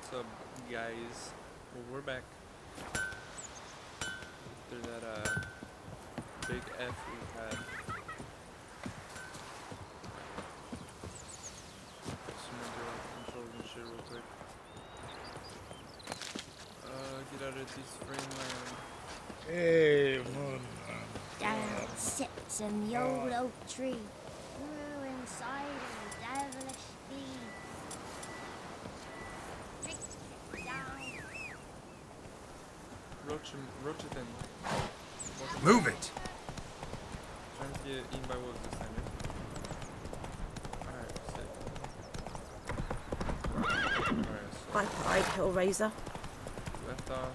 What's up, guys? Well, we're back after that big F we had. Some more controls and shit real quick. Get out of this frame land. Hey, Moon. Down sits in the old oak tree, grew inside of a devilish bee. Tick, tick, down. Rochitin. Move it! Trying to get eaten by wolves this time, yeah? Alright, sick. Bye bye, Hellraiser. Left off.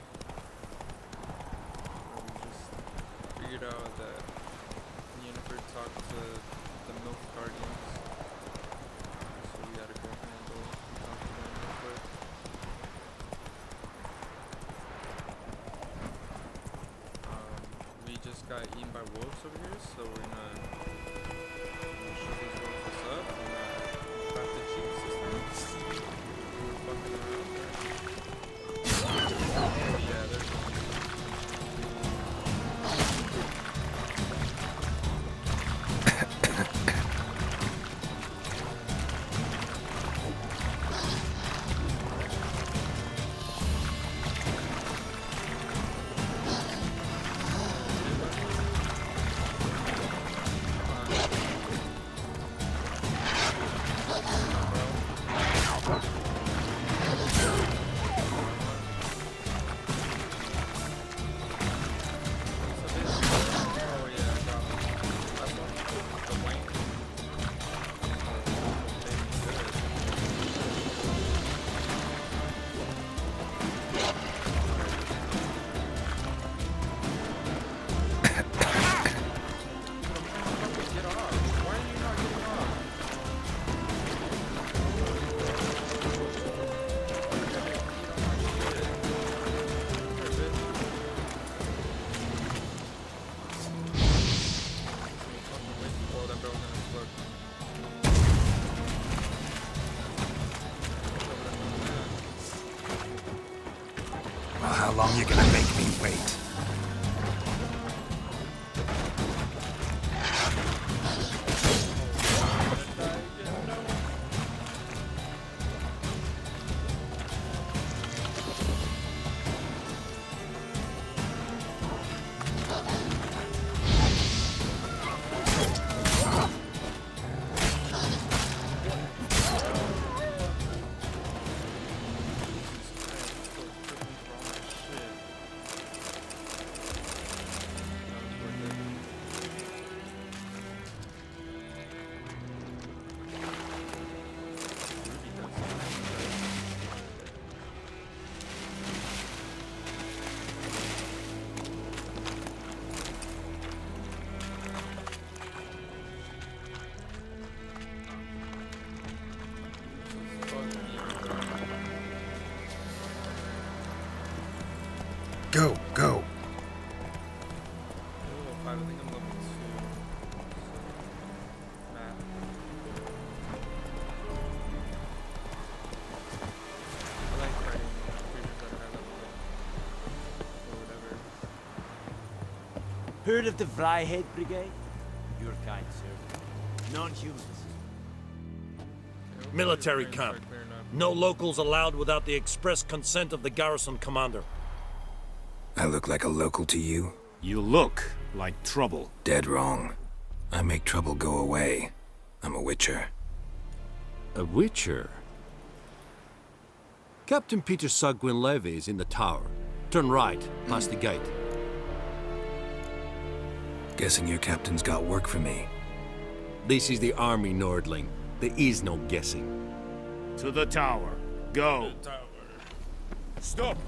We just figured out that Yennefer talked to the Milk Guardians. So we gotta go handle talk to them real quick. We just got eaten by wolves over here, so we're gonna show these wolves what's up and craft the cheat system. We're fucking around there. Yeah, there's Well, how long you gonna make me wait? Go, go. I think I'm level 2. Map. I like fighting creatures that are high level or whatever. Heard of the Fryhead Brigade? Your kind, sir. Non-humans. Okay, Military frames camp. start clearing up. No locals allowed without the express consent of the garrison commander. I look like a local to you? You look like trouble. Dead wrong. I make trouble go away. I'm a witcher. A witcher? Captain Peter Sagwin Levy is in the tower. Turn right, past the gate. Guessing your captain's got work for me. This is the army, Nordling. There is no guessing. To the tower. Go. Stop!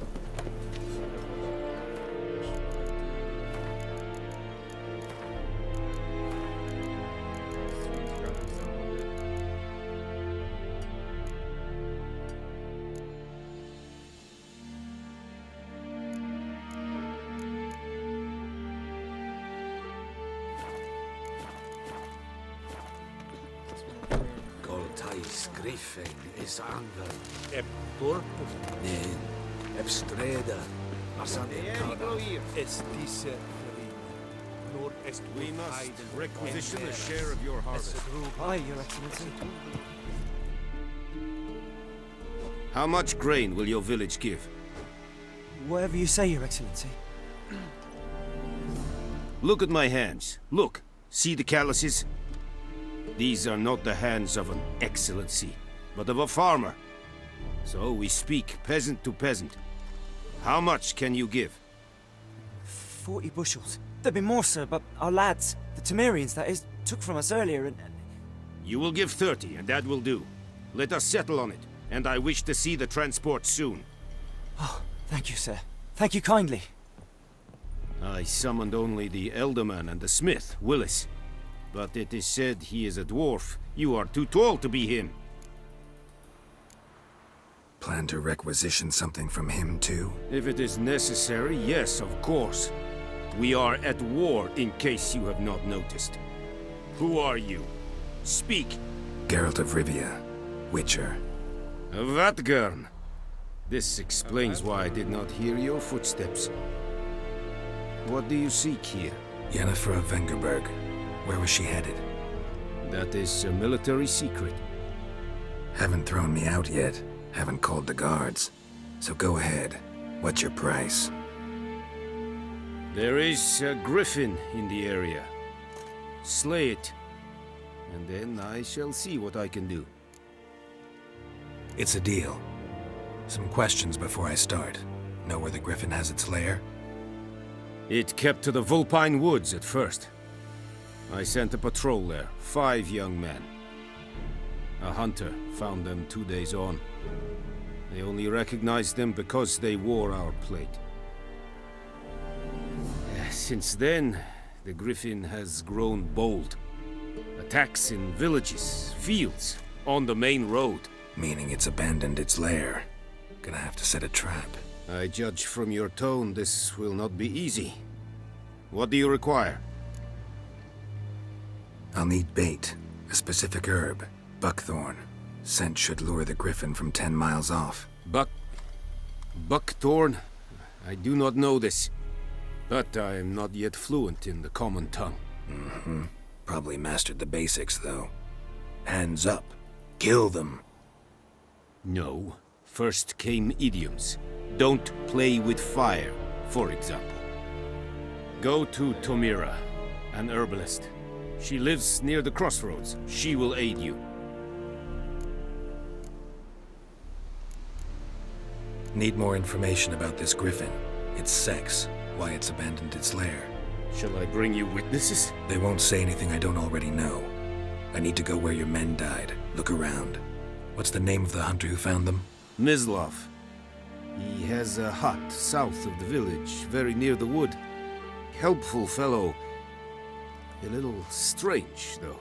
Gold ties Griffon is anvel. Eb Torp Nen, Ebstreda. es diese Nor est We must requisition a share of your harvest. Aye, Your Excellency. How much grain will your village give? Whatever you say, Your Excellency. Look at my hands. Look. See the calluses? These are not the hands of an excellency, but of a farmer. So we speak peasant to peasant. How much can you give? 40 bushels. There'd be more, sir, but our lads, the Temerians, that is, took from us earlier and... You will give 30, and that will do. Let us settle on it, and I wish to see the transport soon. Oh, thank you, sir. Thank you kindly. I summoned only the Elderman and the smith, Willis. But it is said he is a dwarf. You are too tall to be him. Plan to requisition something from him, too? If it is necessary, yes, of course. We are at war, in case you have not noticed. Who are you? Speak. Geralt of Rivia, Witcher. Vatgern. This explains why I did not hear your footsteps. What do you seek here? Yennefer of Vengerberg. Where was she headed? That is a military secret. Haven't thrown me out yet. Haven't called the guards. So go ahead. What's your price? There is a Griffon in the area. Slay it. And then I shall see what I can do. It's a deal. Some questions before I start. Know where the Griffin has its lair? It kept to the Vulpine Woods at first. I sent a patrol there, 5 young men. A hunter found them 2 days on. They only recognized them because they wore our plate. Since then, the Griffin has grown bold. Attacks in villages, fields, on the main road. Meaning it's abandoned its lair. Gonna have to set a trap. I judge from your tone this will not be easy. What do you require? I'll need bait. A specific herb. Buckthorn. Scent should lure the Griffin from 10 miles off. Buckthorn? I do not know this. But I am not yet fluent in the common tongue. Mm-hmm. Probably mastered the basics, though. Hands up. Kill them. No. First came idioms. Don't play with fire, for example. Go to Tomira, an herbalist. She lives near the crossroads. She will aid you. Need more information about this Griffin. Its sex, why it's abandoned its lair. Shall I bring you witnesses? They won't say anything I don't already know. I need to go where your men died. Look around. What's the name of the hunter who found them? Mislav. He has a hut south of the village, very near the wood. Helpful fellow. A little strange, though.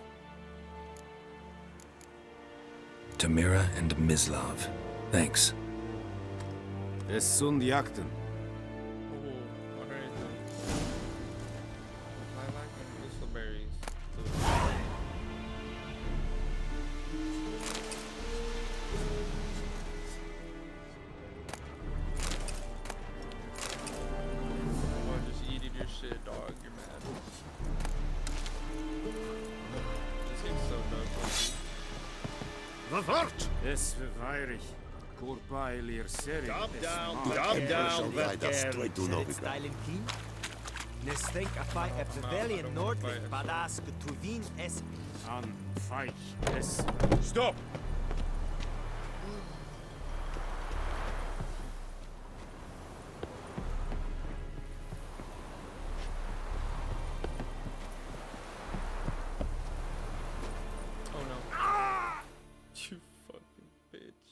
Tamira and Mislav. Thanks. Es sunt jakten. Oh, what are these? Lilac and whistleberries. Oh, just eating your shit, dog. You're mad. This game's so dope. Vavart! Es verweirig. Korpailir seri. Calm down, Nesdenk afai e pavilion Nordling, badas getuvin es... An feich. Es... Stop! Oh no. You fucking bitch.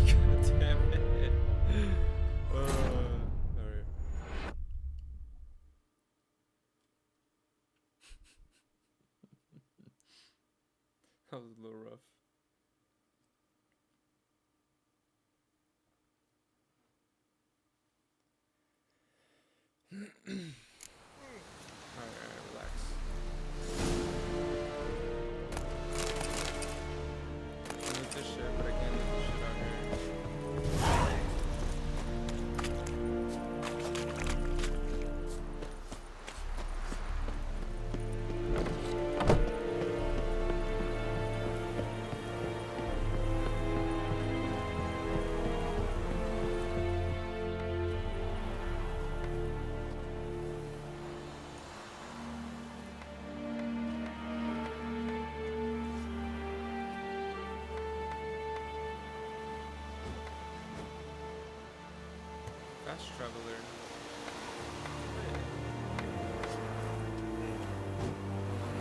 God damn it. Alright. That was a little rough. Alright, relax. fast traveler.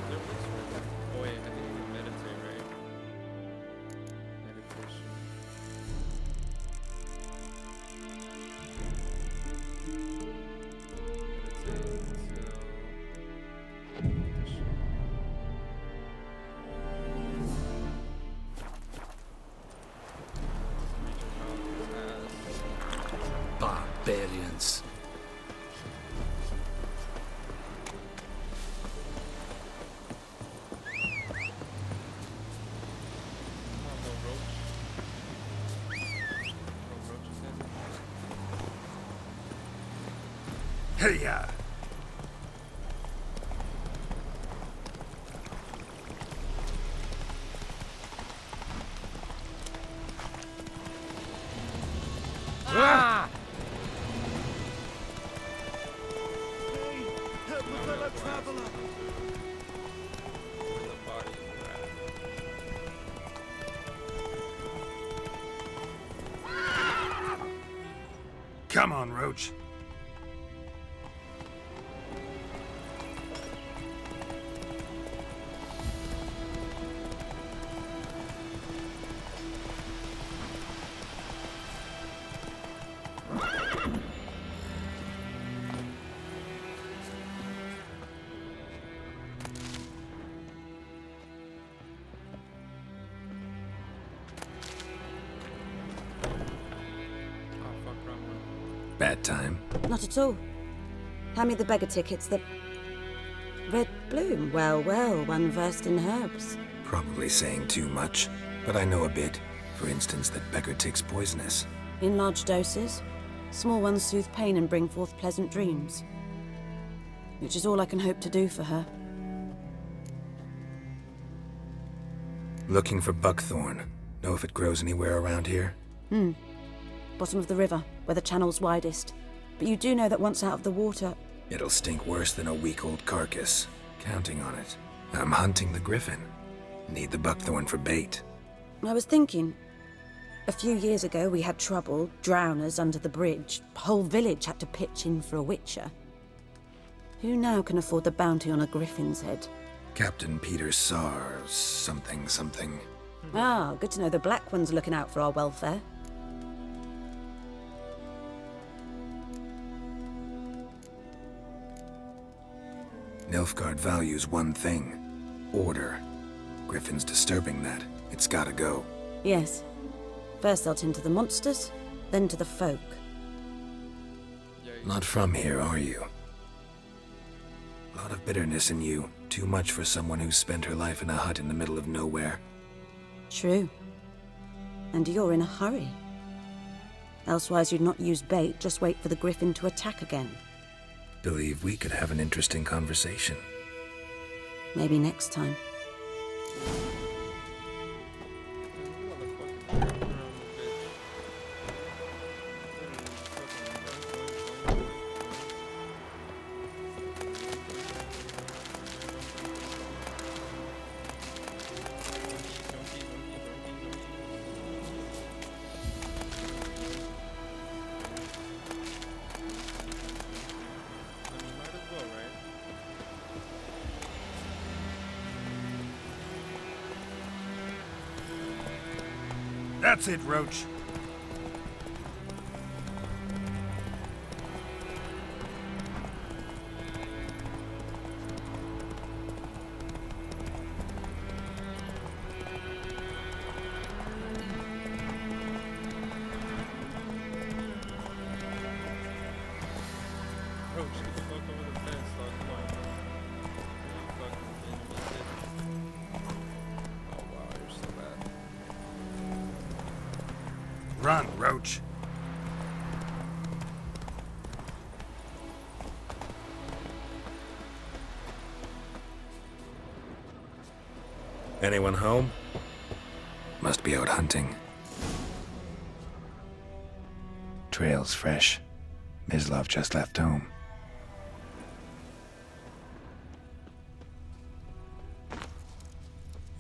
There was one. Oh wait, I think you can meditate, right? Meditation. Meditate until meditation. Reach your mouth as Barbarians. oh, no roach. No roaches in. Hey-ya! Ah! Help a fellow traveler! Where the body is at. Come on, Roach. Oh fuck, wrong one. Bad time. Not at all. Hand me the beggar tickets. The red bloom. Well, well, one versed in herbs. Probably saying too much, but I know a bit. For instance, that beggar tick's poisonous. In large doses. Small ones soothe pain and bring forth pleasant dreams. Which is all I can hope to do for her. Looking for buckthorn. Know if it grows anywhere around here? Bottom of the river, where the channel's widest. But you do know that once out of the water... It'll stink worse than a week-old carcass. Counting on it. I'm hunting the Griffon. Need the buckthorn for bait. I was thinking... A few years ago we had trouble, drowners under the bridge. Whole village had to pitch in for a witcher. Who now can afford the bounty on a griffin's head? Captain Peter Sars, something. Ah, good to know the Black One's looking out for our welfare. Nilfgaard values one thing. Order. Griffin's disturbing that. It's gotta go. Yes. First they'll tend to the monsters, then to the folk. Yeah, Not from here, are you? Lot of bitterness in you. Too much for someone who's spent her life in a hut in the middle of nowhere. True. And you're in a hurry. Elsewise you'd not use bait, just wait for the Griffin to attack again. Believe we could have an interesting conversation. Maybe next time. That's it, Roach. Bro, get the fuck over the fence, dog. Come on, bro. You fucking enemy kid. Oh wow, you're so bad. Run, Roach. Anyone home? Must be out hunting. Trail's fresh. Mislav just left home.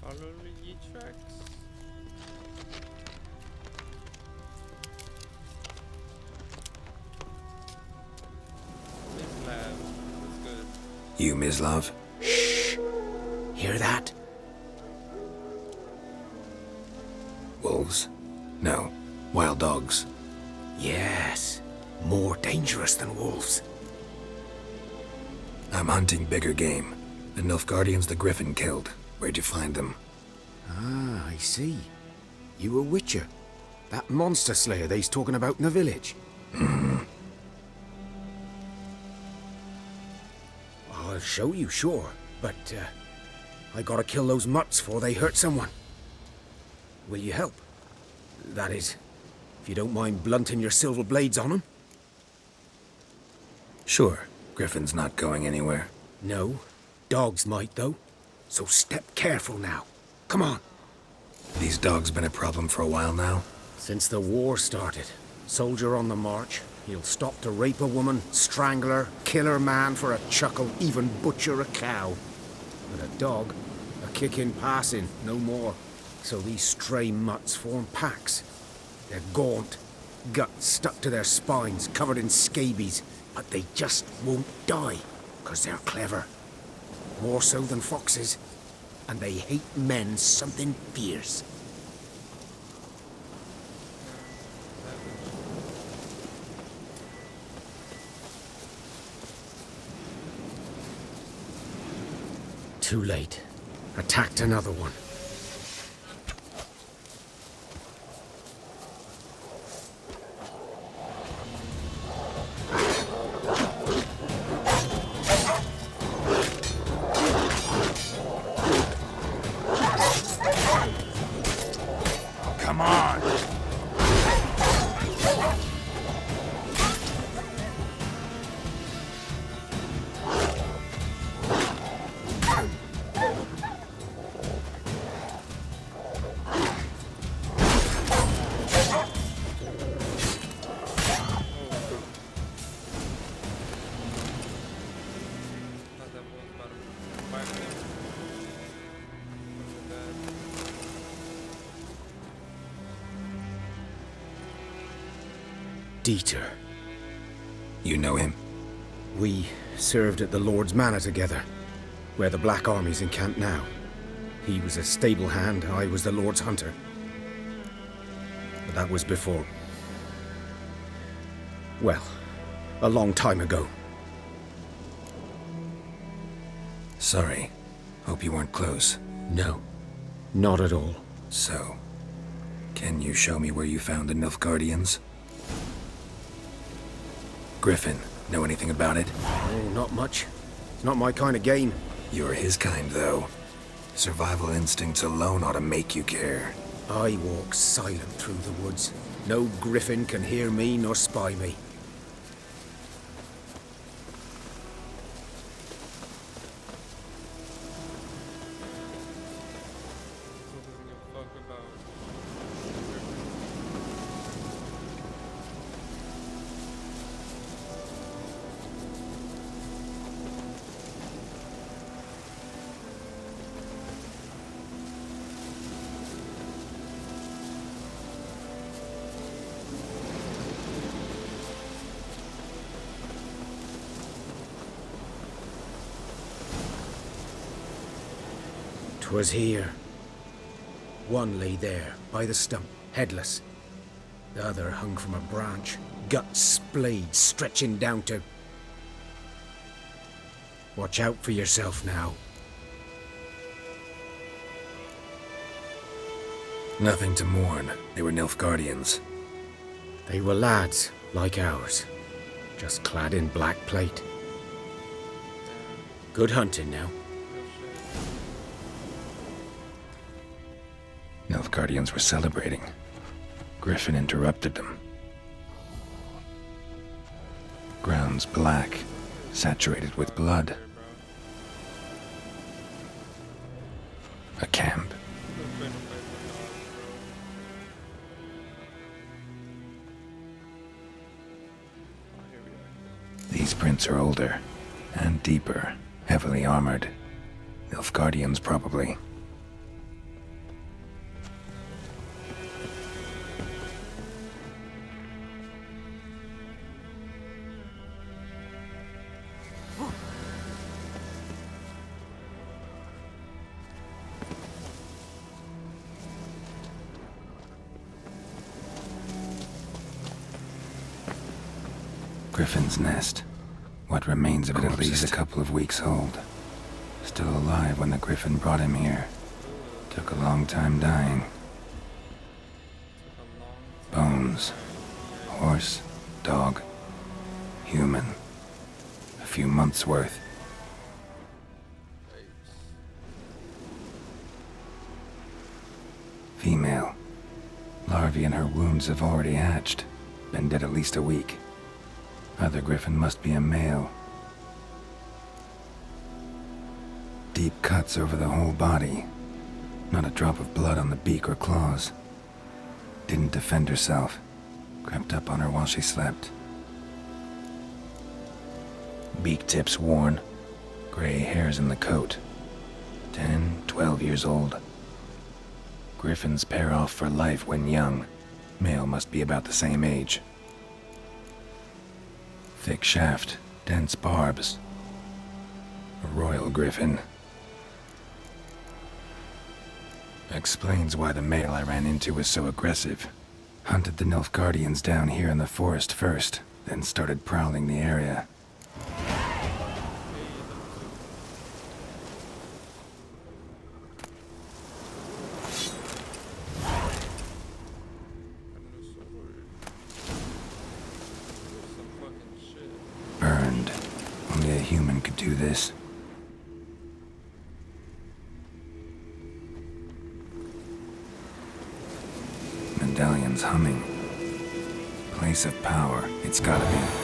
Follow the tracks. You, Mislav? Hear that? Wolves? No. Wild dogs. Yes. More dangerous than wolves. I'm hunting bigger game. The Nilfgaardians the Griffon killed. Where'd you find them? Ah, I see. You a witcher. That monster slayer they's talking about in the village. I'll show you, sure. But, I gotta kill those mutts before they hurt someone. Will you help? That is, if you don't mind blunting your silver blades on them. Sure. Griffin's not going anywhere. No. Dogs might, though. So step careful now. Come on. These dogs been a problem for a while now? Since the war started. Soldier on the march. He'll stop to rape a woman, strangle her, kill her man for a chuckle, even butcher a cow. But a dog, a kick in passing, no more. So these stray mutts form packs. They're gaunt, guts stuck to their spines, covered in scabies, but they just won't die, 'cause they're clever. More so than foxes. And they hate men something fierce. Too late. Attacked another one. Come on! Thought that was about to fight him. Look at that. Dieter. You know him? We served at the Lord's Manor together, where the Black Army's encamped now. He was a stable hand, I was the Lord's hunter. But that was before... well, a long time ago. Sorry. Hope you weren't close. No, not at all. So, can you show me where you found the Nilfgaardians? Griffin, know anything about it? Oh, not much. It's not my kind of game. You're his kind, though. Survival instincts alone ought to make you care. I walk silent through the woods. No Griffin can hear me nor spy me. So doesn't give a fuck about. "'Twas here. One lay there, by the stump, headless. The other hung from a branch, guts splayed, stretching down to... Watch out for yourself now." Nothing to mourn. They were Nilfgaardians. They were lads, like ours, just clad in black plate. Good hunting now. Nilfgaardians were celebrating. Griffin interrupted them. Ground's black, saturated with blood. A camp. These prints are older and deeper, heavily armored. Nilfgaardians, probably. Griffin's nest. What remains of it at least a couple of weeks old. Still alive when the Griffon brought him here. Took a long time dying. Bones. Horse, dog, human. A few months' worth. Female. Larvae in her wounds have already hatched. Been dead at least a week. Other Griffon must be a male. Deep cuts over the whole body. Not a drop of blood on the beak or claws. Didn't defend herself. Crept up on her while she slept. Beak tips worn. Gray hairs in the coat. 10, 12 years old. Griffins pair off for life when young. Male must be about the same age. Thick shaft, dense barbs. A royal Griffon. Explains why the male I ran into was so aggressive. Hunted the Nilfgaardians down here in the forest first, then started prowling the area. Burned. Only a human could do this. Medallion's humming. Place of power, it's gotta be.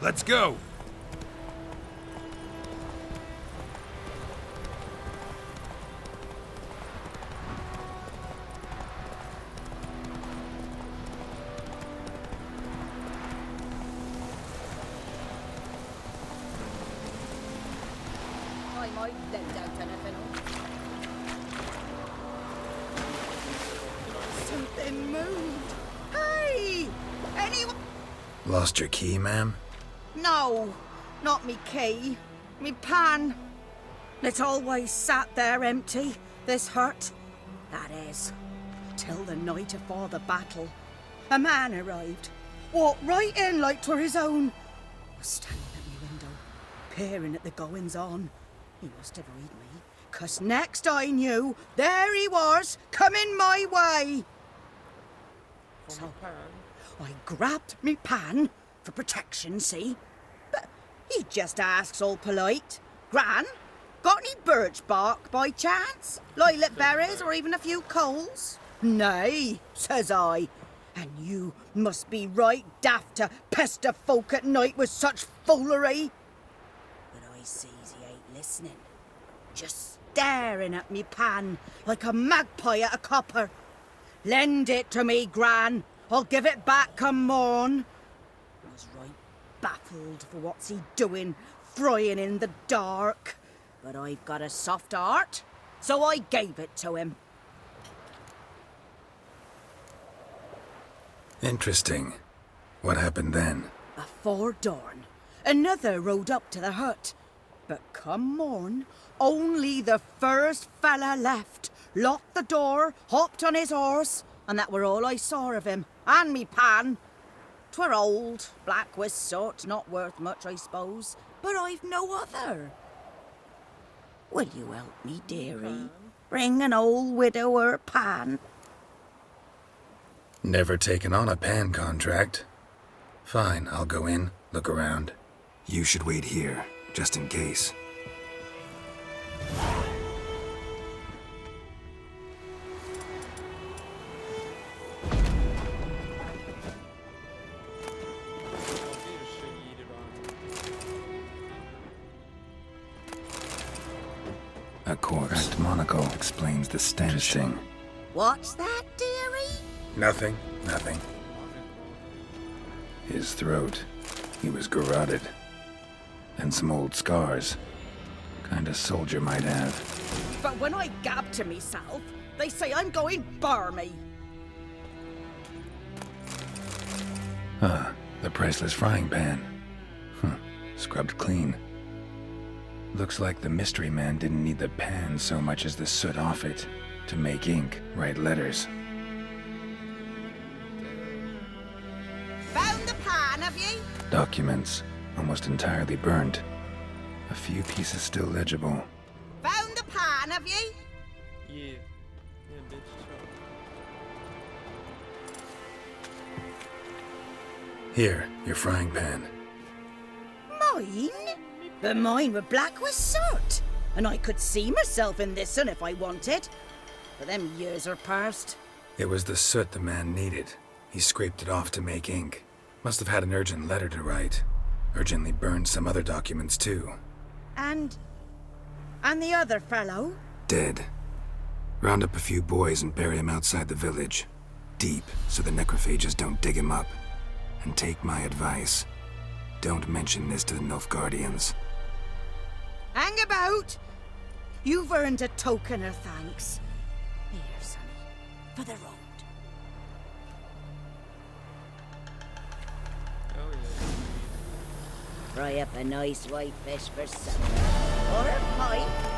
Let's go! I might let out anything. Something moved. Hey! Anyone? Lost your key, ma'am? No, not me key. Me pan. It always sat there empty, this hut. That is, till the night afore the battle. A man arrived, walked right in like 'twere his own. Was standing at me window, peering at the goings on. He must have read me, 'cause next I knew, there he was, coming my way. So I grabbed me pan for protection, see? But he just asks all polite, Gran, got any birch bark by chance? Lilac berries or even a few coals? Nay, says I. And you must be right daft to pester folk at night with such foolery. But I sees he ain't listening. Just staring at me pan like a magpie at a copper. Lend it to me, Gran. I'll give it back come morn. I was right baffled for what's he doing, frying in the dark. But I've got a soft heart, so I gave it to him. Interesting. What happened then? Afore dawn, Another rode up to the hut. But come morn, only the first fella left, locked the door, hopped on his horse, and that were all I saw of him, and me pan. 'Twere old, black with soot, not worth much, I suppose, but I've no other. Will you help me, dearie? Bring an old widower pan. Never taken on a pan contract. Fine, I'll go in, look around. You should wait here, just in case. A cracked monocle explains the stench thing. What's that, dearie? Nothing. His throat. He was garroted. And some old scars. Kinda soldier might have. But when I gab to myself, they say I'm going barmy. The priceless frying pan. Scrubbed clean. Looks like the mystery man didn't need the pan so much as the soot off it to make ink, write letters. Found the pan, have ye? Documents, almost entirely burnt. A few pieces still legible. Found the pan, have ye? Yeah, bitch. Here, your frying pan. Mine? But mine were black with soot, and I could see myself in this one if I wanted. But them years are past. It was the soot the man needed. He scraped it off to make ink. Must have had an urgent letter to write. Urgently burned some other documents too. And the other fellow? Dead. Round up a few boys and bury him outside the village. Deep, so the necrophages don't dig him up. And take my advice. Don't mention this to the Nilfgaardians. Hang about! You've earned a token of thanks. Here, sonny, for the road. Oh yeah. Fry up a nice white fish for supper. Or a pie.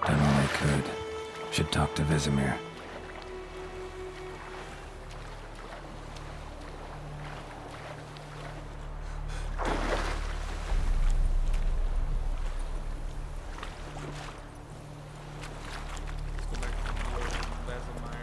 Done all I could. Should talk to Vesemir. Let's go back to the Vesemir.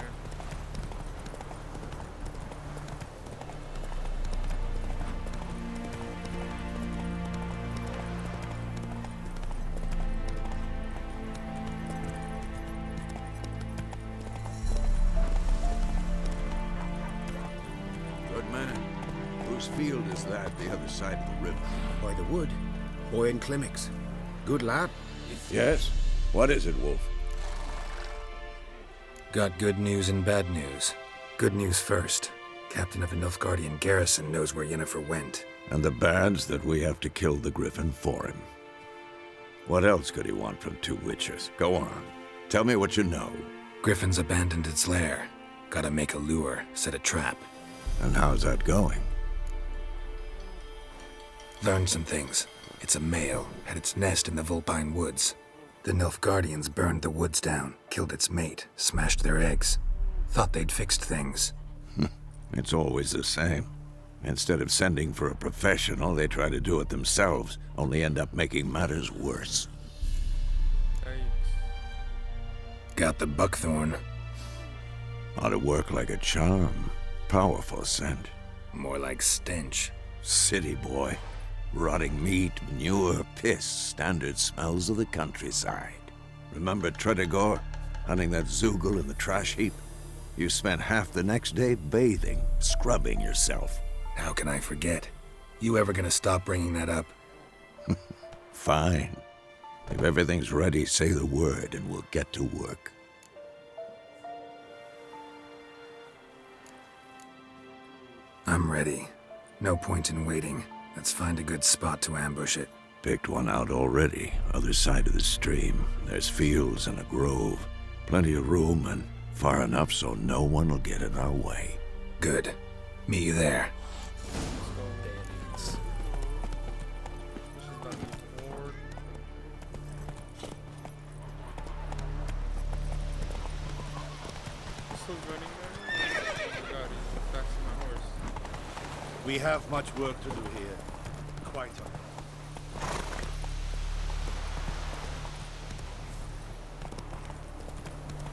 Good man. Whose field is that, the other side of the river? By the wood. Boy in Climmix. Good lad. Yes? What is it, Wolf? Got good news and bad news. Good news first. Captain of a Nilfgaardian garrison knows where Yennefer went. And the bad's that we have to kill the Griffon for him. What else could he want from two witches? Go on. Tell me what you know. Griffin's abandoned its lair. Gotta make a lure, set a trap. And how's that going? Learned some things. It's a male, had its nest in the Vulpine Woods. The Nilfgaardians burned the woods down, killed its mate, smashed their eggs. Thought they'd fixed things. It's always the same. Instead of sending for a professional, they try to do it themselves, only end up making matters worse. Got the buckthorn. Ought to work like a charm. Powerful scent. More like stench. City boy. Rotting meat, manure, piss, standard smells of the countryside. Remember Tredegor? Hunting that Zoogle in the trash heap? You spent half the next day bathing, scrubbing yourself. How can I forget? You ever gonna stop bringing that up? Fine. If everything's ready, say the word and we'll get to work. I'm ready. No point in waiting. Let's find a good spot to ambush it. Picked one out already, other side of the stream. There's fields and a grove. Plenty of room and far enough so no one will get in our way. Good. Meet you there. This is about to be war. Still running there? Oh my god, he's back to my horse. We have much work to do here. Quite a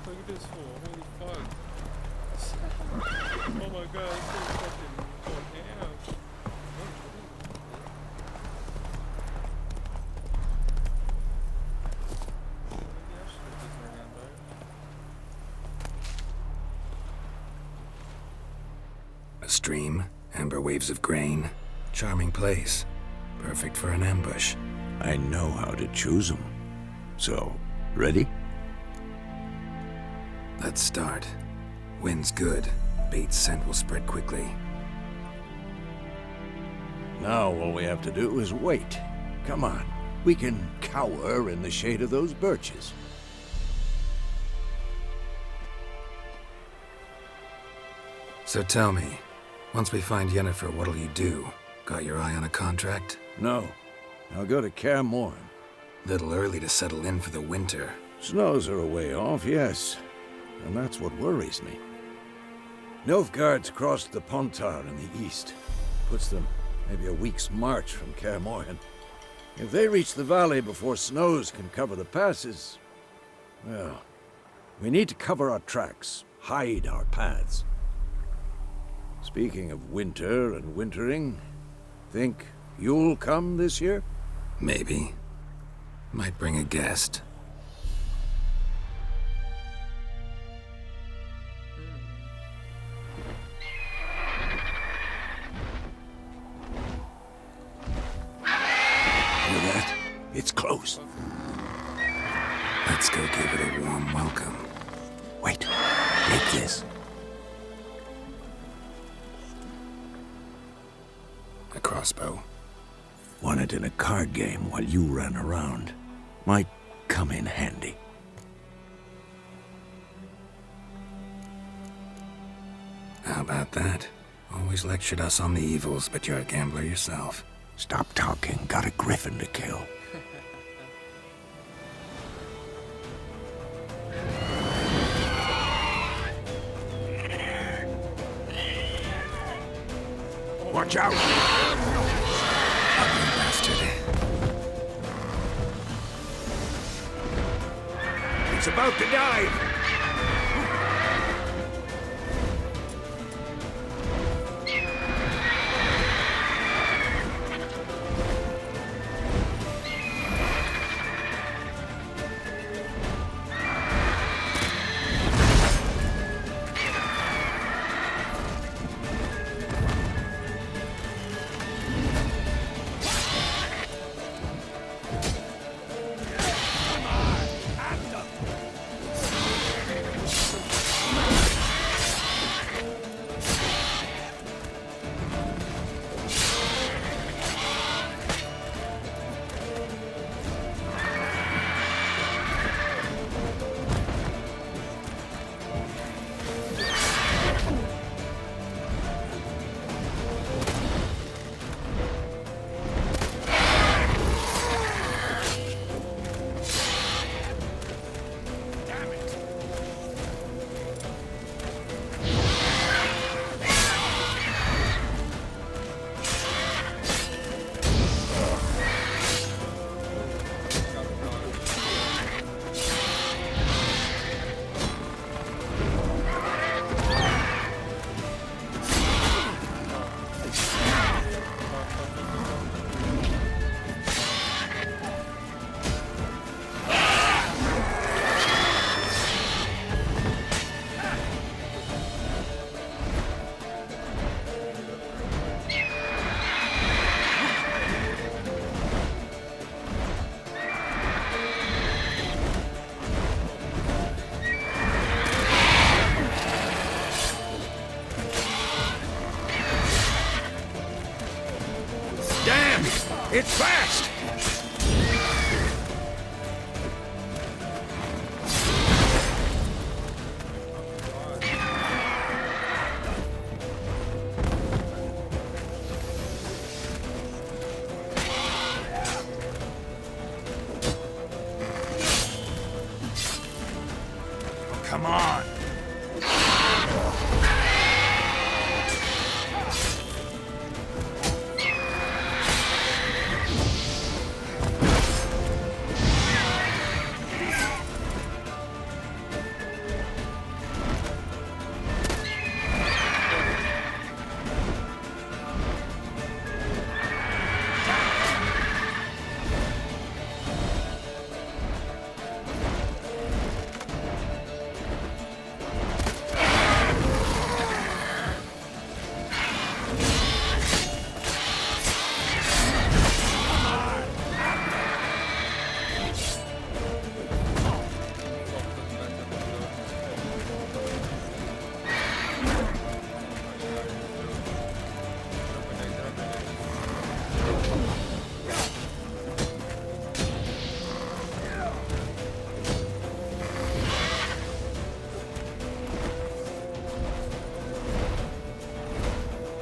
Look at this fool, holy fuck. Oh my god, this fool's fucking going ham. Maybe I should have just ran by. A stream, amber waves of grain. Charming place. Perfect for an ambush. I know how to choose them. So, ready? Let's start. Wind's good. Bait's scent will spread quickly. Now all we have to do is wait. Come on. We can cower in the shade of those birches. So tell me, once we find Yennefer, what'll you do? Got your eye on a contract? No. I'll go to Kaer Morhen. Little early to settle in for the winter. Snows are a way off, yes. And that's what worries me. Nilfgaard's crossed the Pontar in the east. Puts them maybe a week's march from Kaer Morhen. If they reach the valley before snows can cover the passes, well, we need to cover our tracks, hide our paths. Speaking of winter and wintering, think you'll come this year? Maybe. Might bring a guest. Hear that? It's close. Let's go give it a warm welcome. Wait, take this. A crossbow. Won it in a card game while you ran around. Might come in handy. How about that? Always lectured us on the evils, but you're a gambler yourself. Stop talking. Got a griffin to kill. Watch out! Ugly bastard. It's about to dive! It's fast! Come on!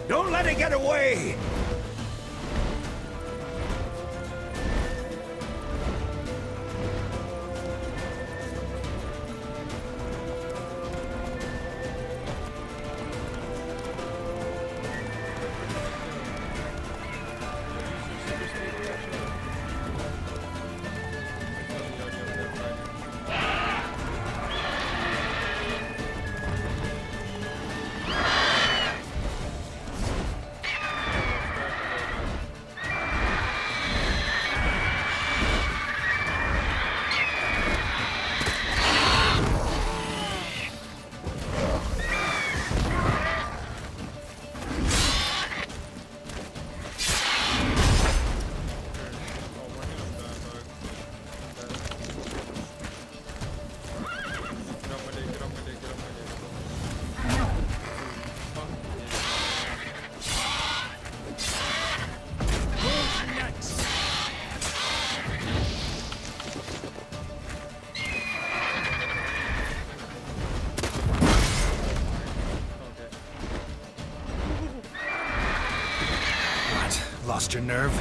Don't let it get away! Lost your nerve?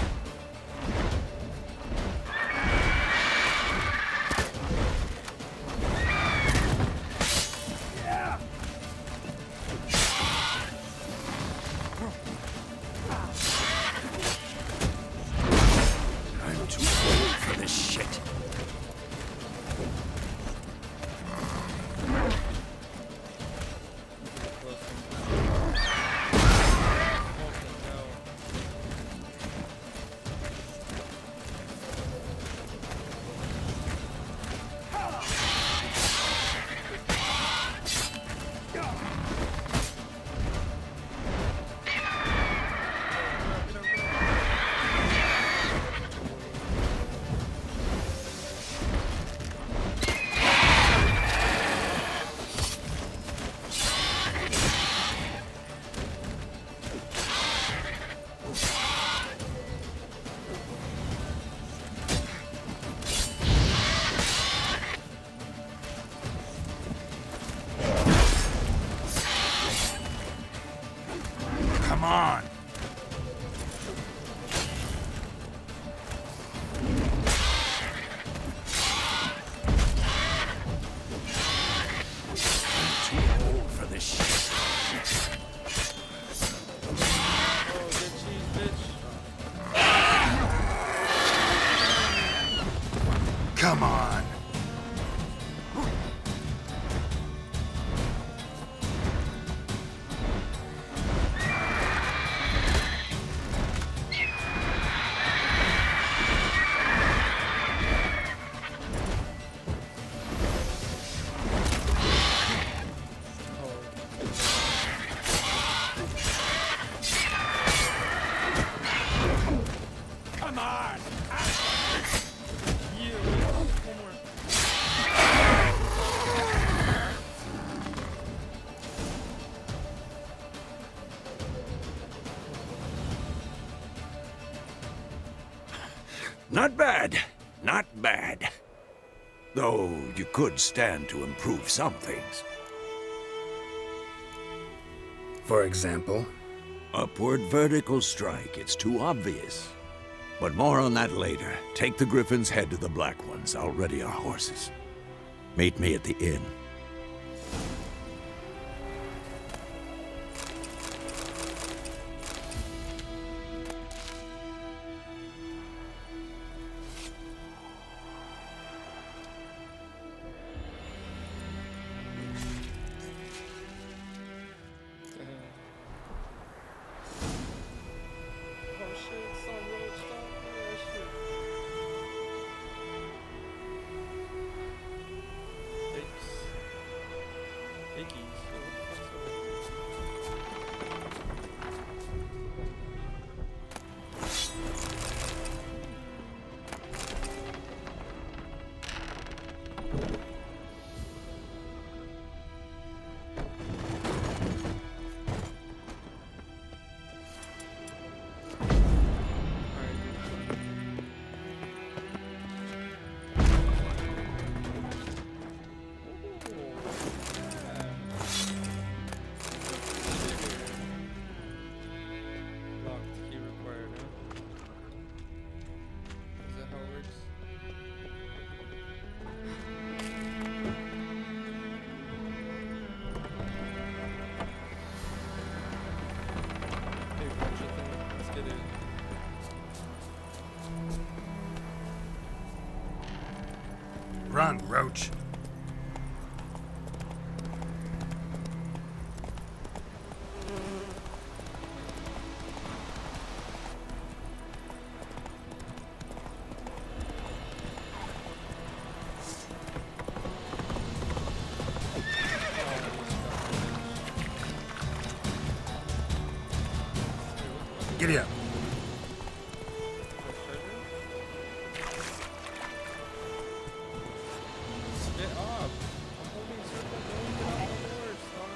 I'm too old for this shit. Come on! I'm too old for this shit. Oh, good cheese, bitch. Come on! Not bad. Not bad. Though you could stand to improve some things. For example? Upward vertical strike. It's too obvious. But more on that later. Take the Griffon's head to the Black Ones. I'll ready our horses. Meet me at the inn. Oh shit, some road stop. Oh shit. Iggies. Locked key required, huh? Is that how it works? Hey, bunch of things. Let's get it. Run, Roach. Giddy up. Get off! I'm holding circle, don't get off the horse, dog.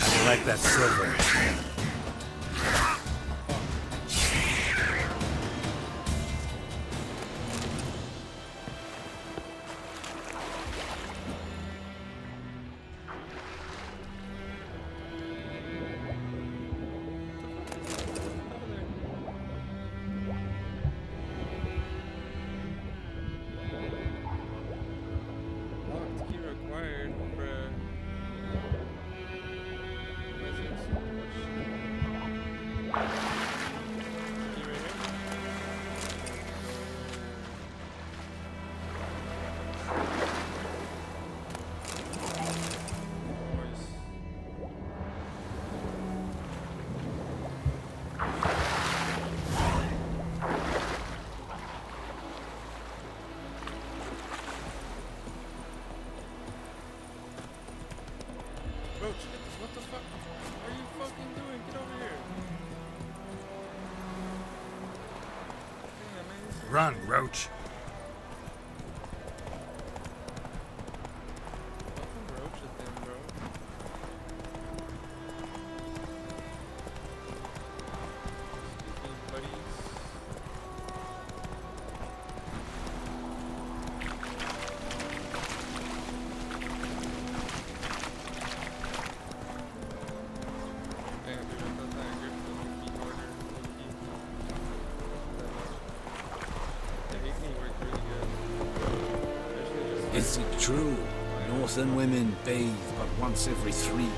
I like that silver. Locked key required, bruh. Why is it so much? Key right here? Nice. Roach, what the fuck are you fucking doing? Get over here. Damn, man, this is Run, Roach. fucking Roach at them, bro. Excuse me, buddies. Damn, dude, I thought that Griffon would be harder. Low-key. That much. The Igni worked really good. Especially just Is it true? Northern women bathe but once every 3 years.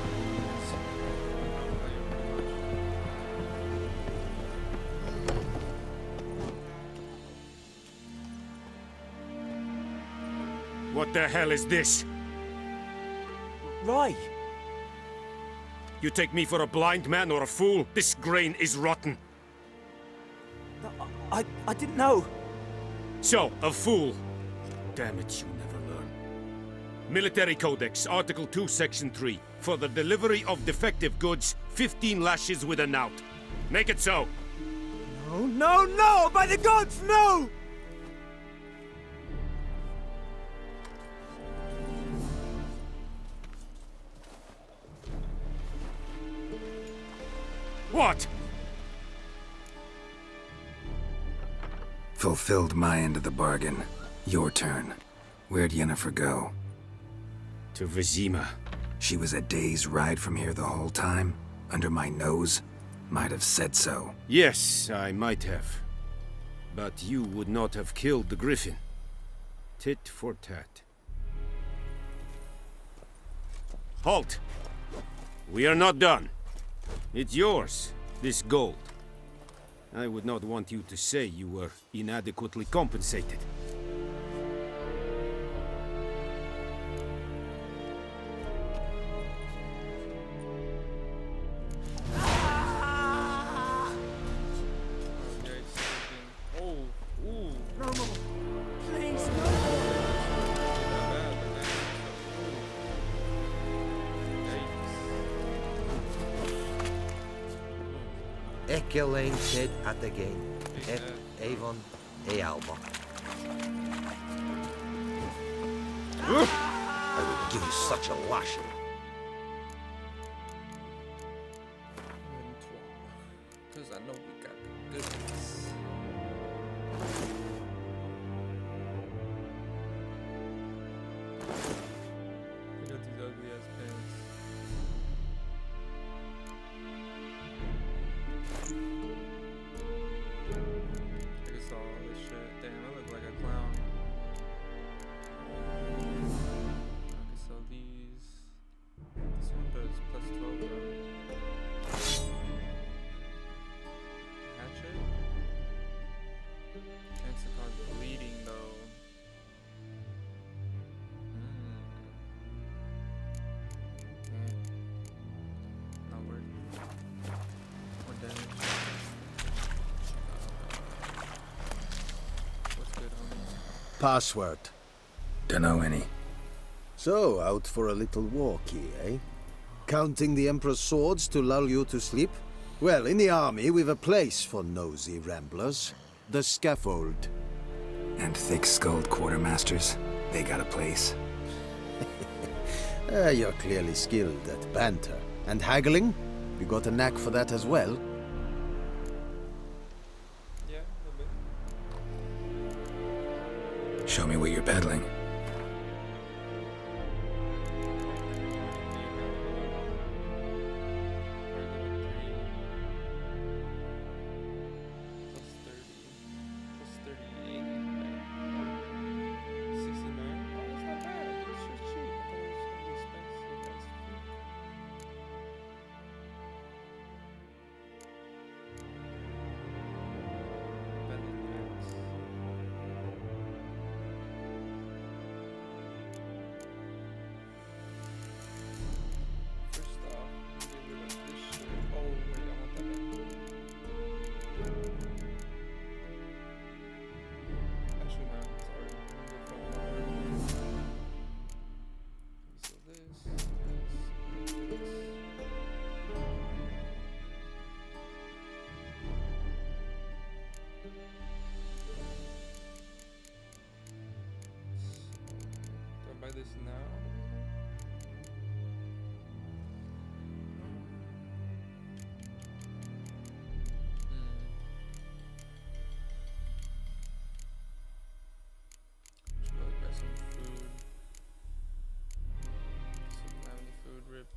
What the hell is this? Right. You take me for a blind man or a fool? This grain is rotten. I didn't know. So, a fool. Damn it, you never learn. Military Codex, Article 2, Section 3. For the delivery of defective goods, 15 lashes with a knout. Make it so. No, no, no! By the gods, no! What? Fulfilled my end of the bargain. Your turn. Where'd Yennefer go? To Vizima. She was a day's ride from here the whole time? Under my nose? Might have said so. Yes, I might have. But you would not have killed the Griffin. Tit for tat. Halt! We are not done. It's yours, this gold. I would not want you to say you were inadequately compensated. Elaine said at the game, Avon, Alba. I would give you such a lashing. Because I know we got the goodness. Look at these ugly ass pants. I just saw all this shit. Damn, I look like a clown. I can sell these. This one does plus 12 though. Hatchet? Chance to cause bleeding though. Not worth it. More damage. What's good, homie? Password. Dunno any. So, out for a little walkie, eh? Counting the Emperor's swords to lull you to sleep? Well, in the army, we've a place for nosy ramblers. The scaffold. And thick-skulled quartermasters, they got a place. You're clearly skilled at banter. And haggling? You got a knack for that as well? Yeah, a little bit. Show me what you're peddling. Buy this now. Should probably buy some food. So we don't have any food, rip.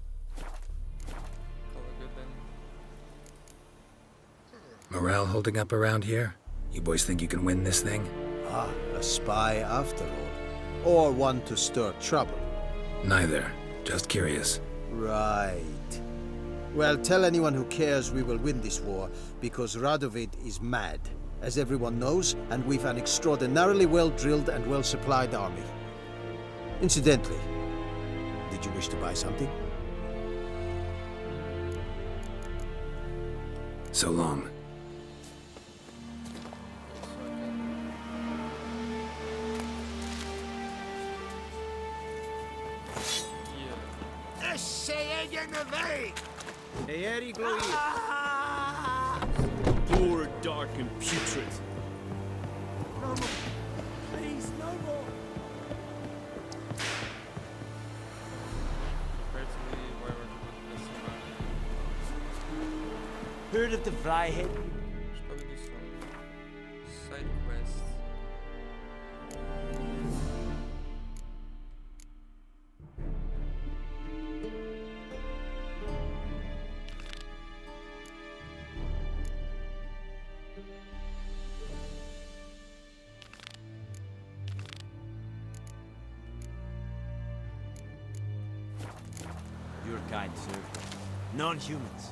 Call it good then. Morale holding up around here? You boys think you can win this thing? Ah, a spy after all. Or one to stir trouble? Neither. Just curious. Right. Well, tell anyone who cares we will win this war, because Radovid is mad, as everyone knows, and we've an extraordinarily well-drilled and well-supplied army. Incidentally, did you wish to buy something? So long. Poor, dark, and putrid. No more. Please, no more. Heard of the Flyhead? Should probably do some side quests. Your kind, sir. Non-humans.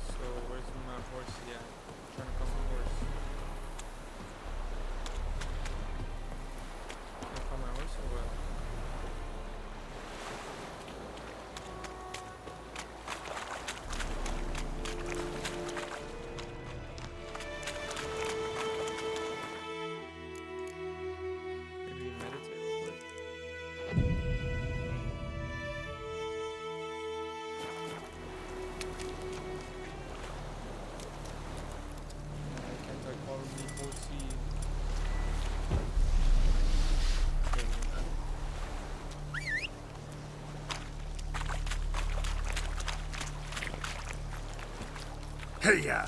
So where's my horse at? I'm trying to find my horse. Can I find my horse or what? Maybe meditate real quick. Can't I call me horsey? Hey ya!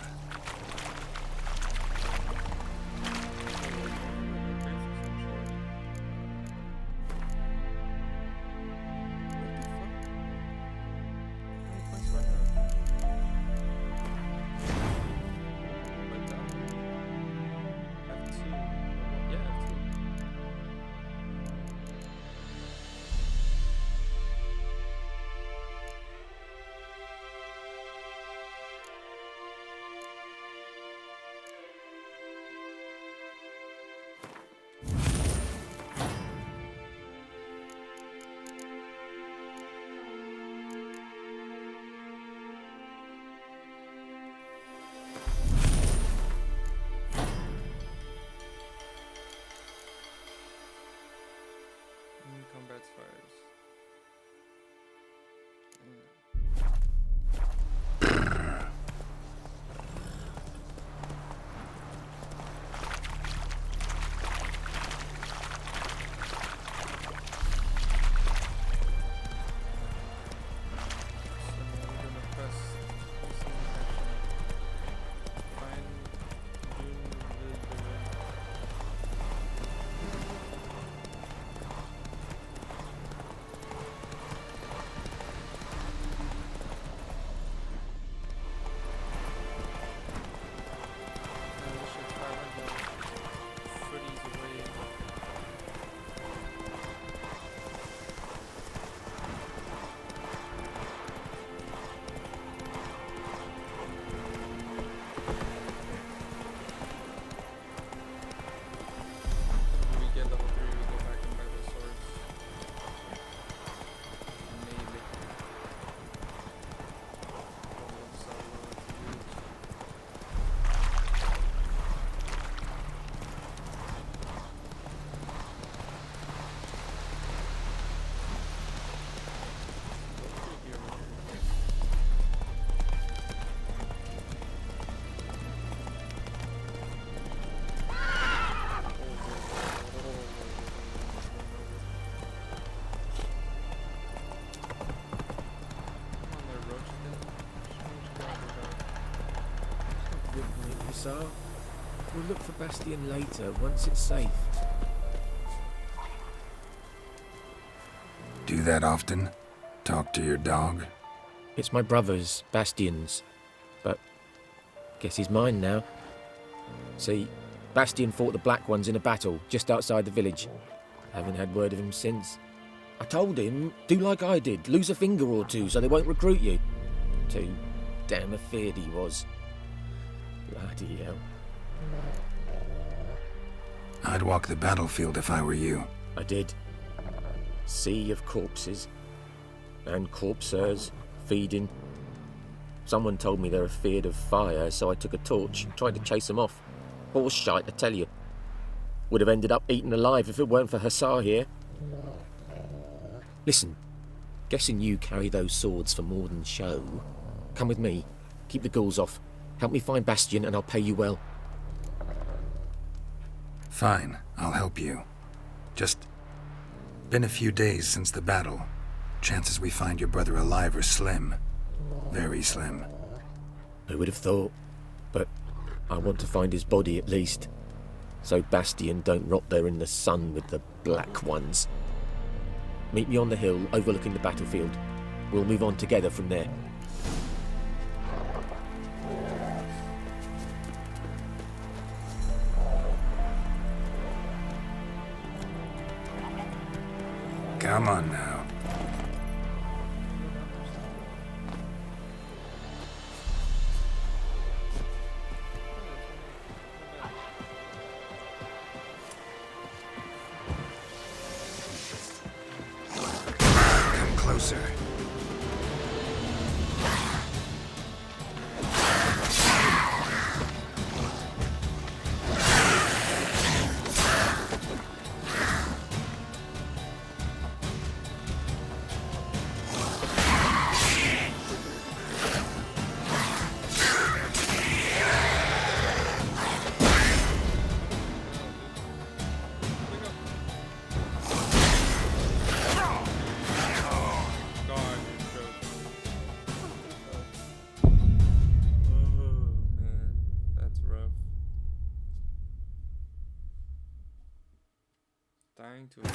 Combat fires. So, we'll look for Bastion later, once it's safe. Do that often? Talk to your dog? It's my brother's, Bastion's, but guess he's mine now. See, Bastion fought the Black Ones in a battle just outside the village. Haven't had word of him since. I told him, do like I did, lose a finger or two so they won't recruit you. Too damn afeard he was. Bloody hell. I'd walk the battlefield if I were you. I did. Sea of corpses. And corpsers. feeding. Someone told me they're afeard of fire, so I took a torch and tried to chase them off. Horse shite, I tell you. Would have ended up eaten alive if it weren't for Hussar here. Listen, guessing you carry those swords for more than show. Come with me. Keep the ghouls off. Help me find Bastion and I'll pay you well. Fine, I'll help you. Just been a few days since the battle. Chances we find your brother alive are slim. Very slim. Who would have thought? But I want to find his body at least. So Bastion don't rot there in the sun with the black ones. Meet me on the hill overlooking the battlefield. We'll move on together from there. Come on now. Come closer. Dying to a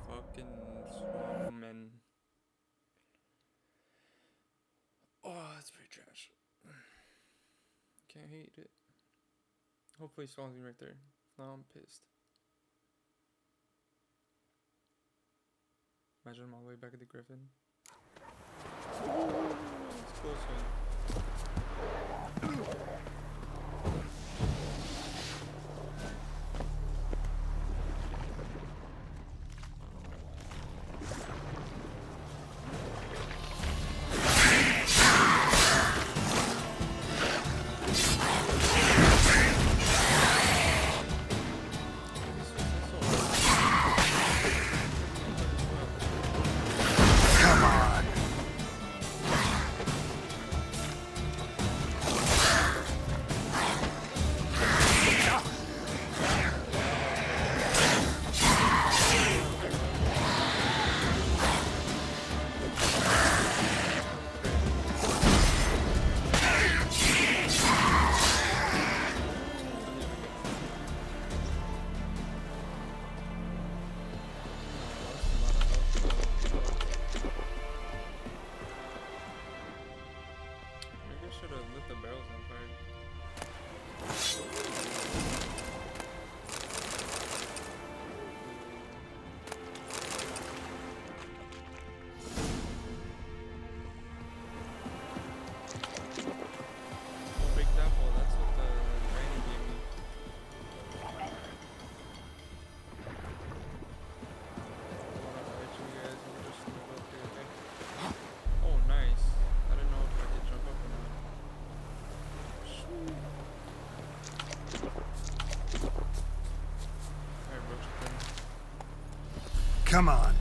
fucking swamp man. Oh, that's pretty trash. Can't hate it. Hopefully he spawns me right there. Now I'm pissed. Imagine I'm all the way back at the Griffon. It's close, man. Come on.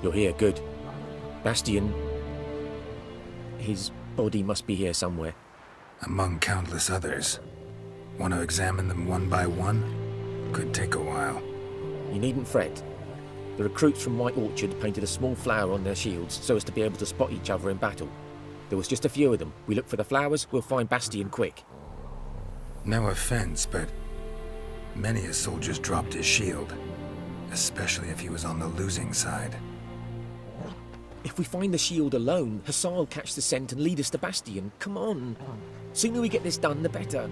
You're here, good. Bastion... his body must be here somewhere. Among countless others. Want to examine them one by one? Could take a while. You needn't fret. The recruits from White Orchard painted a small flower on their shields so as to be able to spot each other in battle. There was just a few of them. We look for the flowers, we'll find Bastion quick. No offense, but many a soldier's dropped his shield. Especially if he was on the losing side. If we find the shield alone, Hussar will catch the scent and lead us to Bastion. Come on. Sooner we get this done, the better.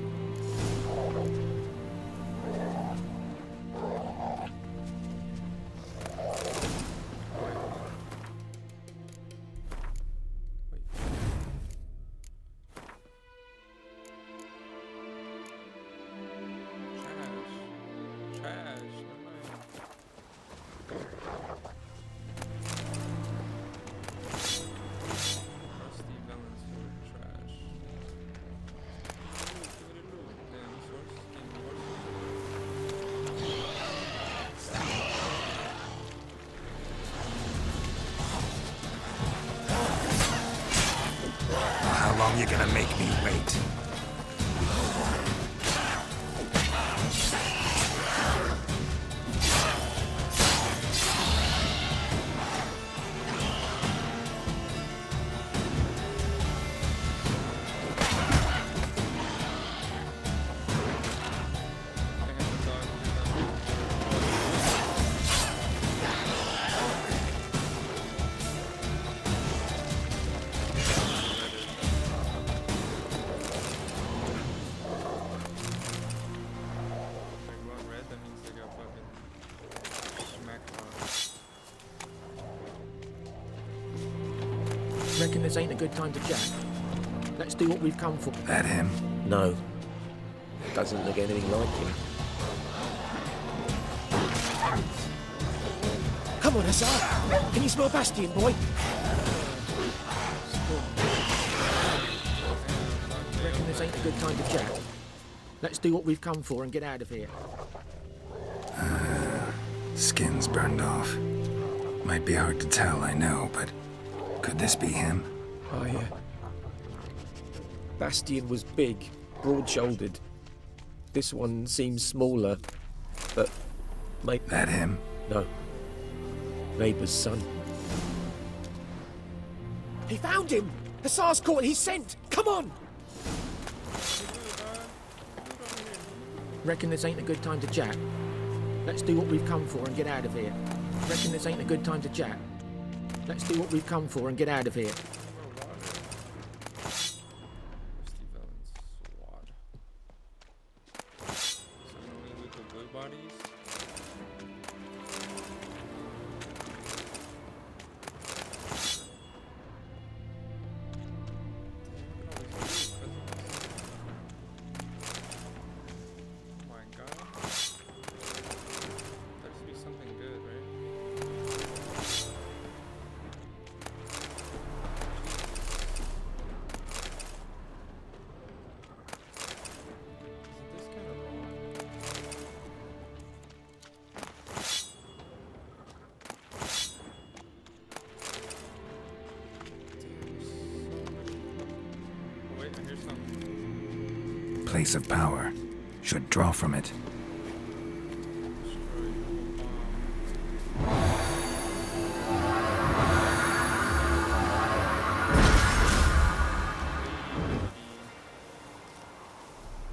How long you gonna make me wait? Reckon this ain't a good time to jack? Let's do what we've come for. That him? No. Doesn't look anything like him. Come on, Hussar! Can you smell Bastion, boy? Reckon this ain't a good time to jack? Let's do what we've come for and get out of here. Skin's burned off. Might be hard to tell, I know, but could this be him? Oh, yeah. Bastion was big, broad-shouldered. This one seems smaller, but... That him? No. Neighbour's son. He found him! Hussar's caught his scent! Come on! Reckon this ain't a good time to jack? Let's do what we've come for and get out of here. Reckon this ain't a good time to jack? Let's do what we've come for and get out of here. Place of power. Should draw from it.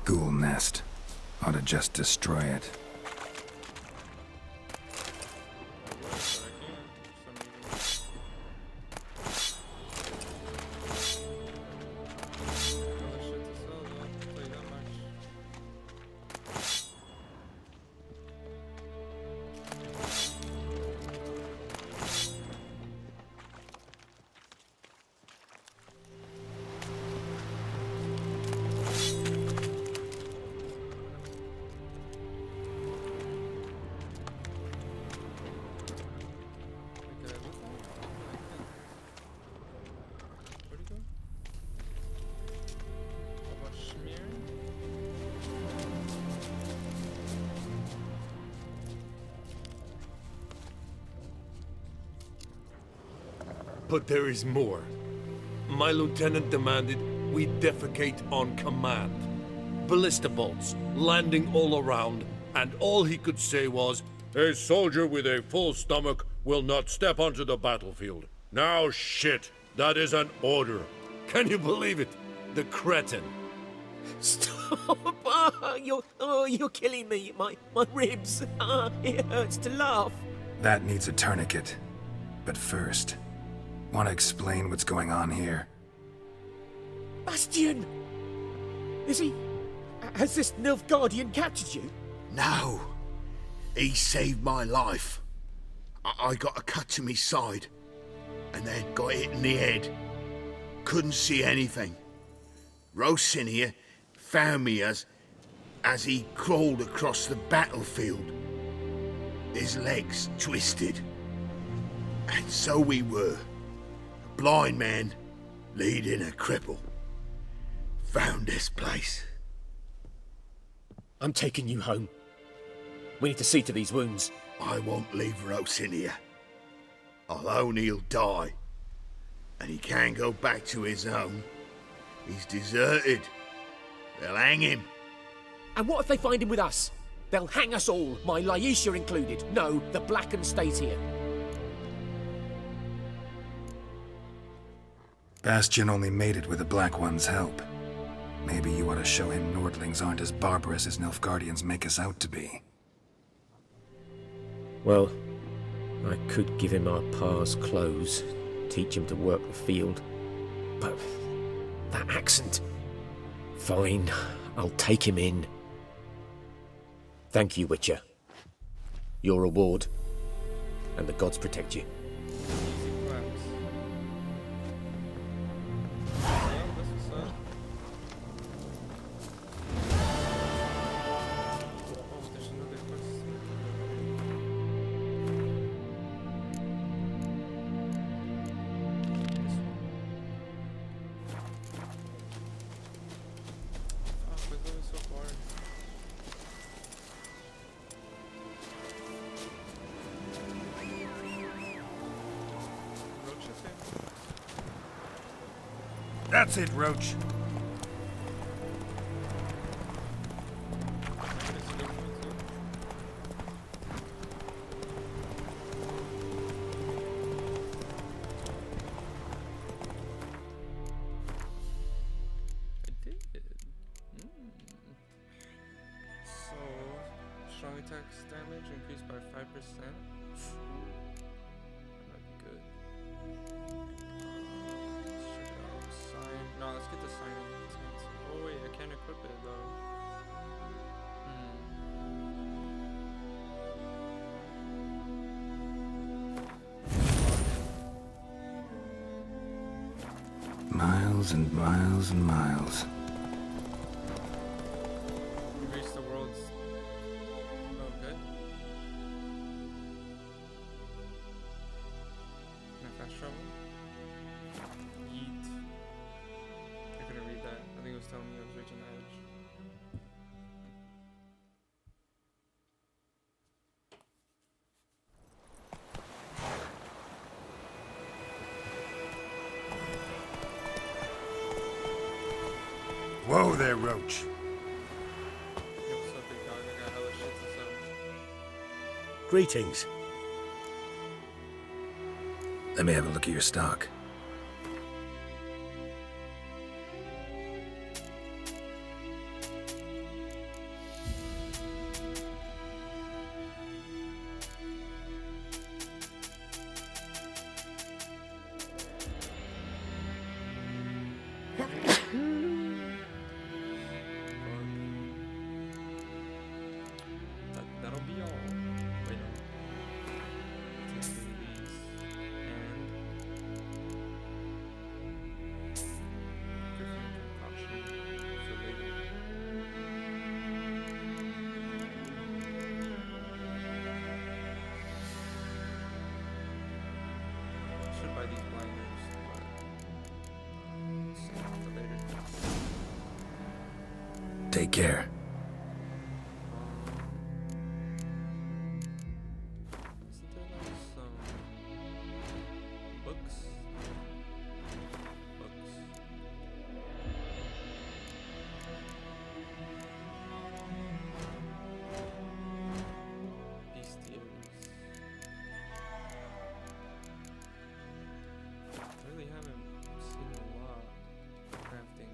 Ghoul nest. Ought to just destroy it. But there is more. My lieutenant demanded we defecate on command. Ballista bolts, landing all around, and all he could say was, "A soldier with a full stomach will not step onto the battlefield." Now shit, that is an order. Can you believe it? The cretin. Stop! You're killing me. My ribs. It hurts to laugh. That needs a tourniquet. But first, want to explain what's going on here? Bastian! Has this Nilfgaardian captured you? No. He saved my life. I got a cut to me side, and then got hit in the head. Couldn't see anything. Rosinia found me as he crawled across the battlefield. His legs twisted. And so we were. A blind man leading a cripple. Found this place. I'm taking you home. We need to see to these wounds. I won't leave Rosinia. Alone he'll die. And he can't go back to his own. He's deserted. They'll hang him. And what if they find him with us? They'll hang us all, my Laetitia included. No, the Blacken stays here. Bastian only made it with the Black One's help. Maybe you ought to show him Nordlings aren't as barbarous as Nilfgaardians make us out to be. Well, I could give him our pa's clothes, teach him to work the field. But that accent... Fine, I'll take him in. Thank you, Witcher. Your reward, and the gods protect you. Easy claps. Yeah, that's what's up. Oh, there's another quest. This one. Oh, we're going so far. Roach, I think. That's it, Roach. There's a different one too. I did. So, strong attacks damage increased by 5%. That'd be good. Let's check it out. Sign. No, let's get the sign enhancements. Oh wait, I can't equip it though. Miles and miles and miles. We reached the world's. Okay. Can I fast travel? Yeet. I couldn't read that. I think it was telling me I was reaching the edge. Whoa there, Roach. Yo, what's up, big dog? I got hella shit to sell. Greetings. Let me have a look at your stock. That'll be all. Wait, no. Let's do these. And Griffon concoction for later. Should buy these blinders, but save it for later. Take care. Isn't there like some books? Books. Bestiaries. I really haven't seen a lot of crafting.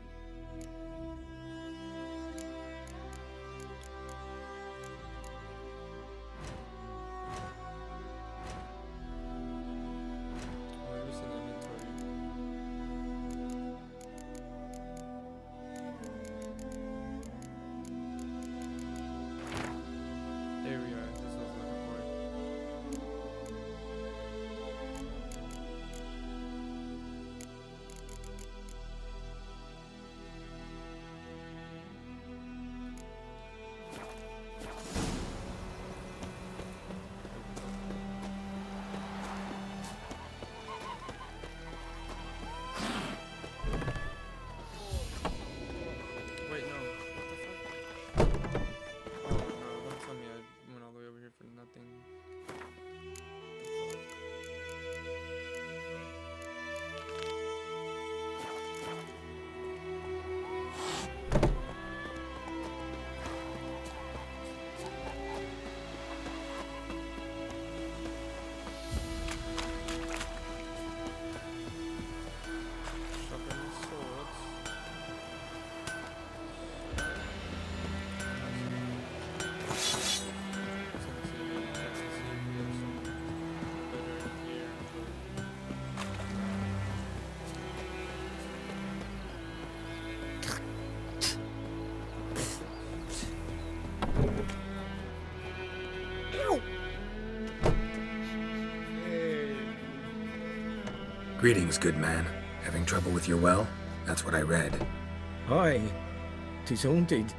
Greetings, good man. Having trouble with your well? That's what I read. Aye. 'Tis haunted.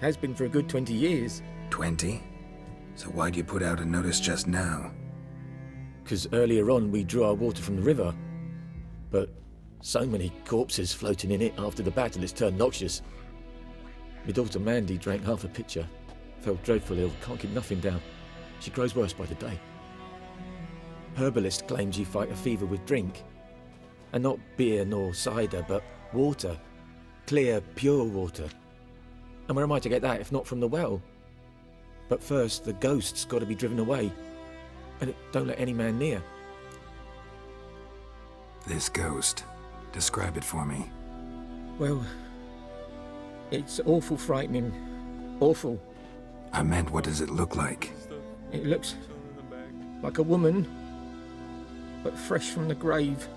Has been for a good 20 years. 20? So why'd you put out a notice just now? 'Cause earlier on we drew our water from the river. But so many corpses floating in it after the battle it's turned noxious. My daughter Mandy drank half a pitcher. Fell dreadful ill, can't keep nothing down. She grows worse by the day. Herbalist claims you fight a fever with drink. And not beer nor cider, but water. Clear, pure water. And where am I to get that if not from the well? But first, the ghost's got to be driven away. And it don't let any man near. This ghost. Describe it for me. Well, it's awful frightening. Awful. I meant, what does it look like? It looks like a woman, but fresh from the grave.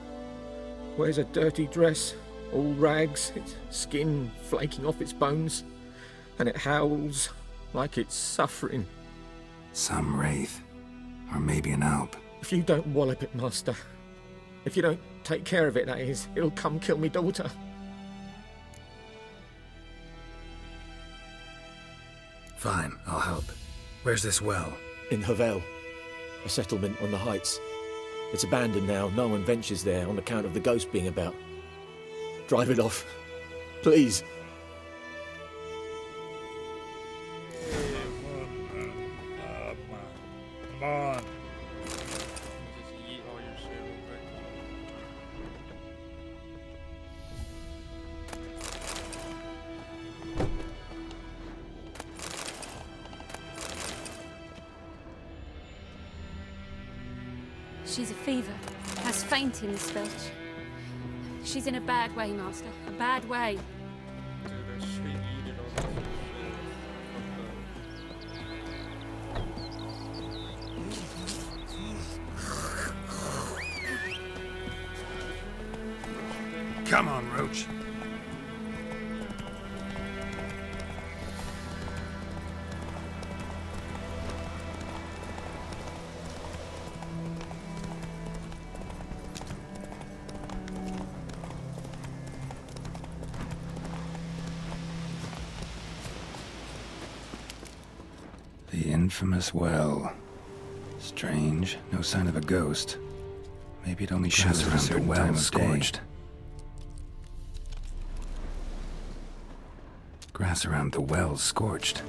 Wears a dirty dress, all rags, its skin flaking off its bones, and it howls like it's suffering. Some wraith. Or maybe an alp. If you don't wallop it, Master, if you don't take care of it, that is, it'll come kill me daughter. Fine, I'll help. Where's this well? In Havel, a settlement on the heights. It's abandoned now, no one ventures there on account of the ghost being about. Drive it off, please. Come on. Just eat all your shit real quick. She's a fever. Has fainting spells. She's in a bad way, Master. A bad way. Dude, that shit eat it all this shit. Come on, Roach. The infamous well. Strange, no sign of a ghost. Maybe it only shows around the well scorched. Grass around the well scorched.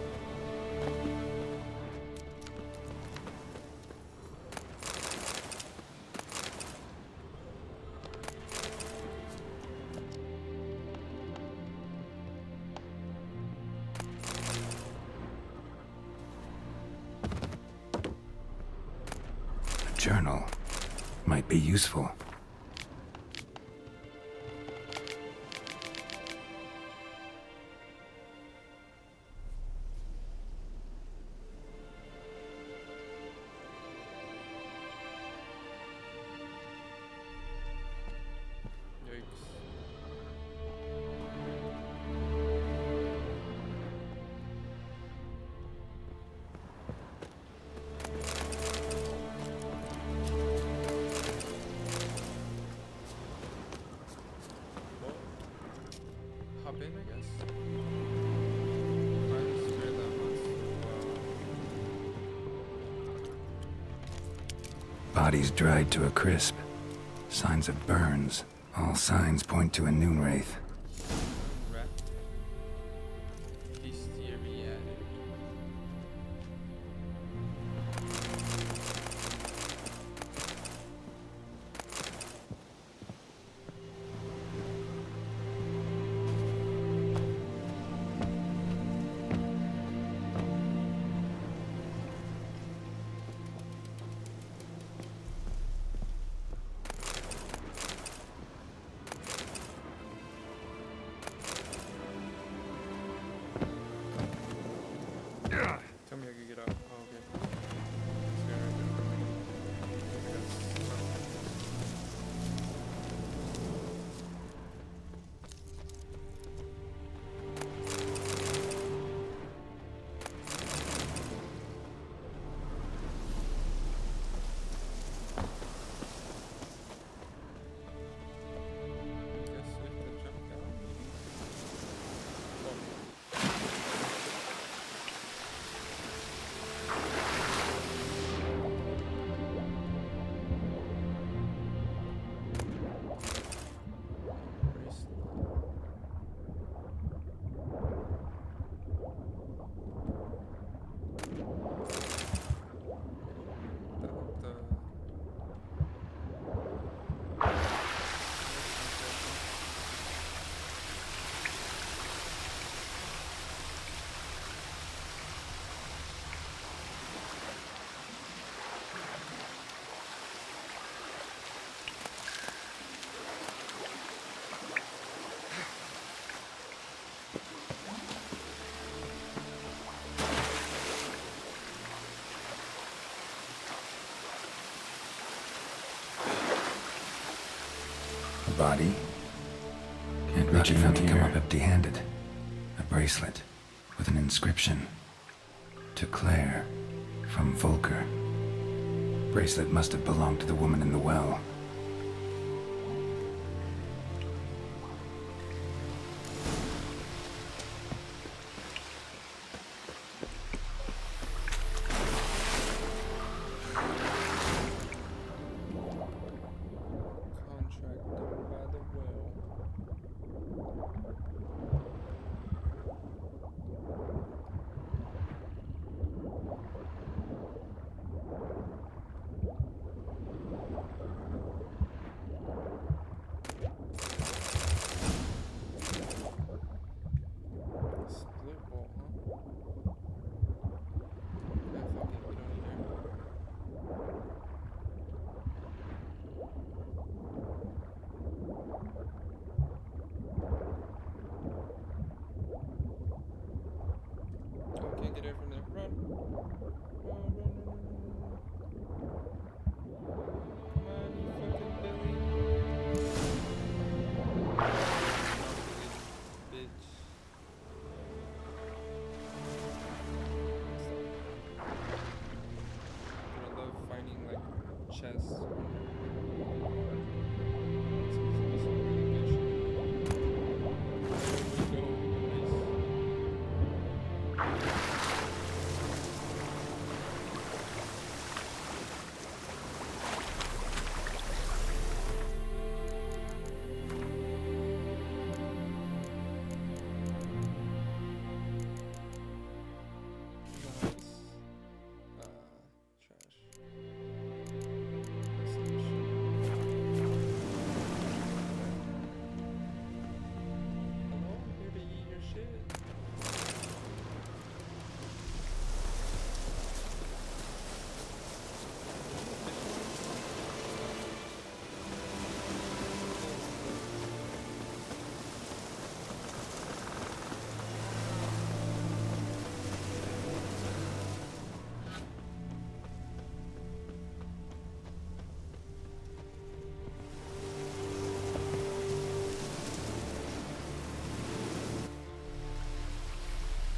A journal might be useful. Hop in, I guess. Might as spare that once. Bodies dried to a crisp. Signs of burns. All signs point to a noon wraith. Rat. Bestiariatic. Lucky not to come up empty-handed. A bracelet with an inscription. To Claire, from Volker. Bracelet must have belonged to the woman in the well. Contract done by the well. Split bolt, huh? Yeah, fuck it, we don't need her. Oh, can't get it from there. Run! Run, run, run, run, run, run. Come on, you fucking Billy. Bitch. I love finding like chests. Some really good shit. There we go. Nice. Nice. Trash. Resolution. Hello? I'm here to eat your shit.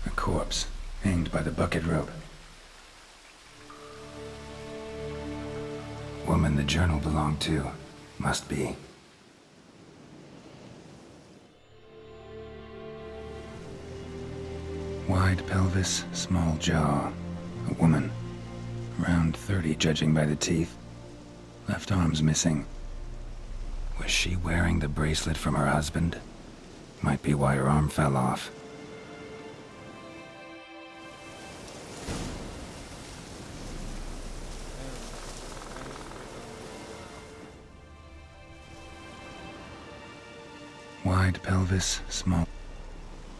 A corpse, hanged by the bucket rope. Woman the journal belonged to. Must be. Wide pelvis, small jaw. A woman. Around 30, judging by the teeth. Left arm's missing. Was she wearing the bracelet from her husband? Might be why her arm fell off. Wide pelvis, small.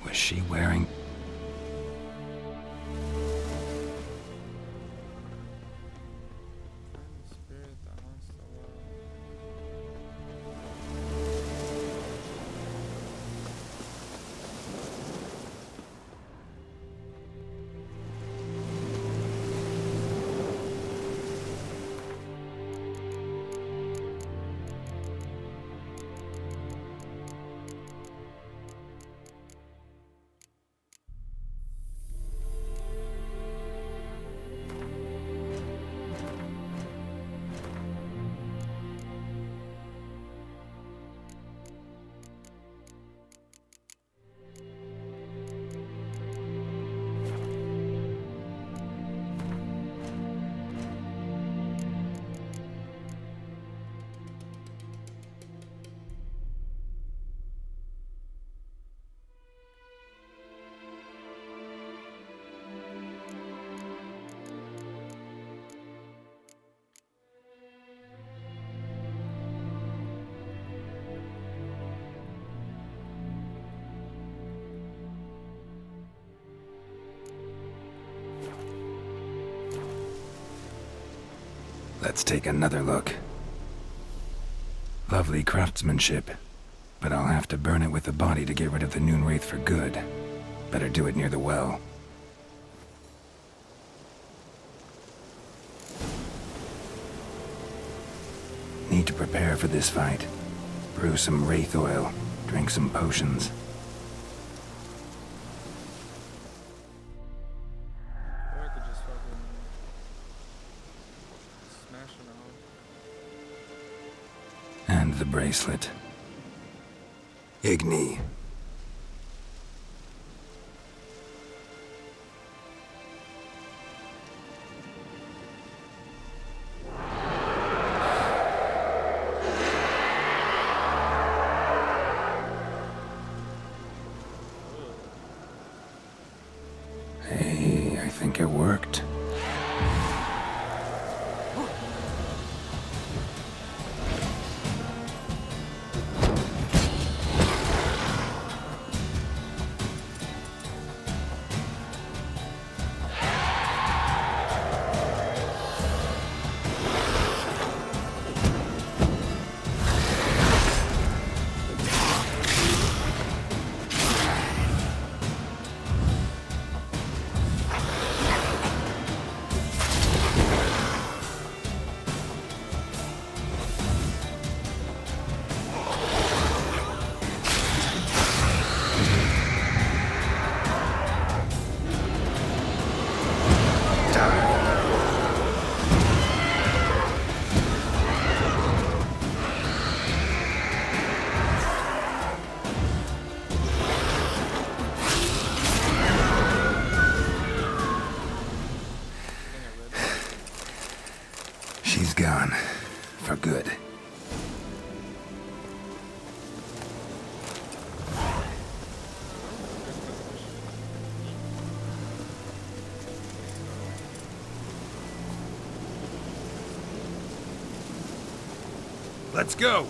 Was she wearing? Spirit that haunts the well. Let's take another look. Lovely craftsmanship, but I'll have to burn it with the body to get rid of the noon wraith for good. Better do it near the well. Need to prepare for this fight. Brew some wraith oil, Drink some potions. Or I could just fucking smash it on. And the bracelet. Igni. Hey, I think it worked. She's gone. For good. Let's go!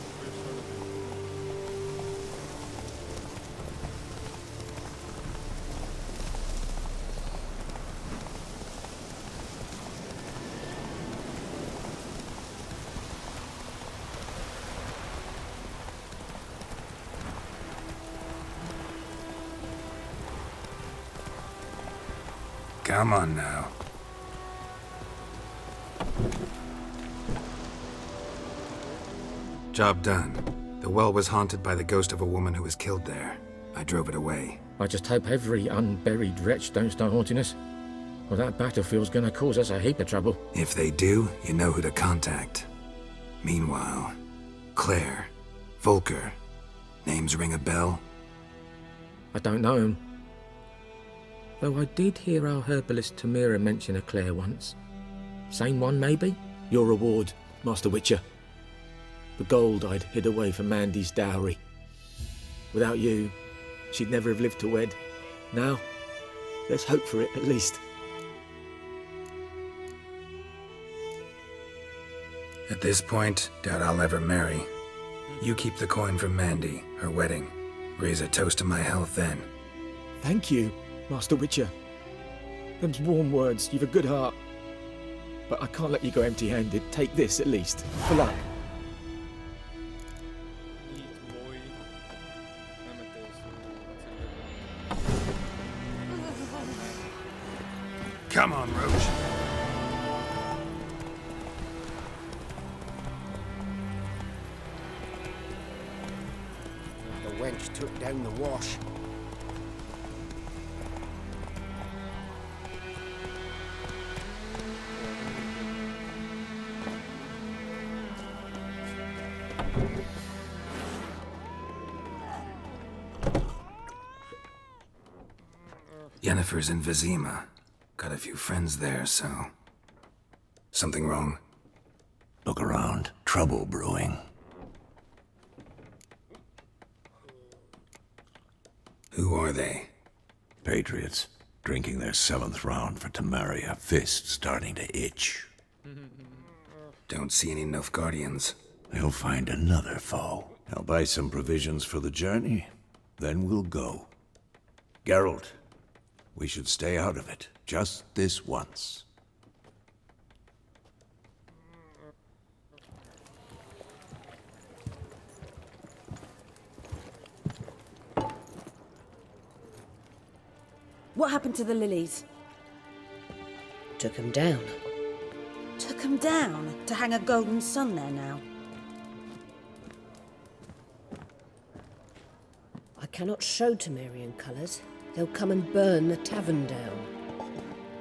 Come on now. Job done. The well was haunted by the ghost of a woman who was killed there. I drove it away. I just hope every unburied wretch don't start haunting us. Well, that battlefield's gonna cause us a heap of trouble. If they do, you know who to contact. Meanwhile, Claire, Volker, names ring a bell? I don't know him. Though I did hear our herbalist Tamira mention a Claire once. Same one, maybe? Your reward, Master Witcher. The gold I'd hid away for Mandy's dowry. Without you, she'd never have lived to wed. Now, let's hope for it, at least. At this point, doubt I'll ever marry. You keep the coin from Mandy, her wedding. Raise a toast to my health then. Thank you, Master Witcher. Them's warm words, you've a good heart. But I can't let you go empty-handed. Take this, at least, for luck. Come on, Roach. The wench took down the wash. Yennefer's in Vizima. Got a few friends there, so... Something wrong? Look around. Trouble brewing. Who are they? Patriots. Drinking their 7th round for Temeria. Fist starting to itch. Don't see any Nilfgaardians. They'll find another foe. I'll buy some provisions for the journey. Then we'll go. Geralt, we should stay out of it. Just this once. What happened to the lilies? Took 'em down. Took 'em down to hang a golden sun there now. cannot show Temerian colours. They'll come and burn the tavern down.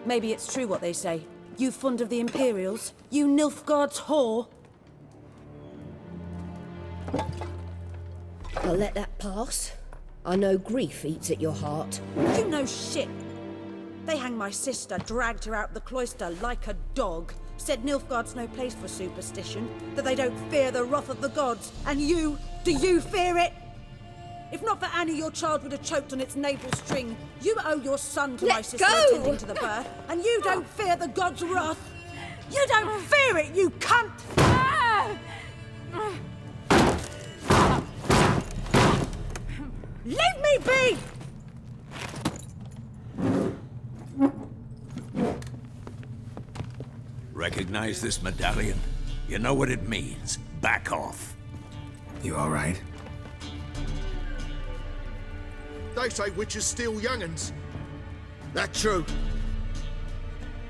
Maybe it's true what they say. You fond of the Imperials? You Nilfgaard's whore? I'll let that pass. I know grief eats at your heart. You know shit. They hanged my sister, dragged her out the cloister like a dog. Said Nilfgaard's no place for superstition, that they don't fear the wrath of the gods. And you, do you fear it? If not for Annie, your child would have choked on its navel string. You owe your son to my sister attending to the birth, and you don't fear the gods' wrath. You don't fear it, you cunt! Leave me be! Recognize this medallion? You know what it means. Back off. You all right? They say witches steal young'uns. That true?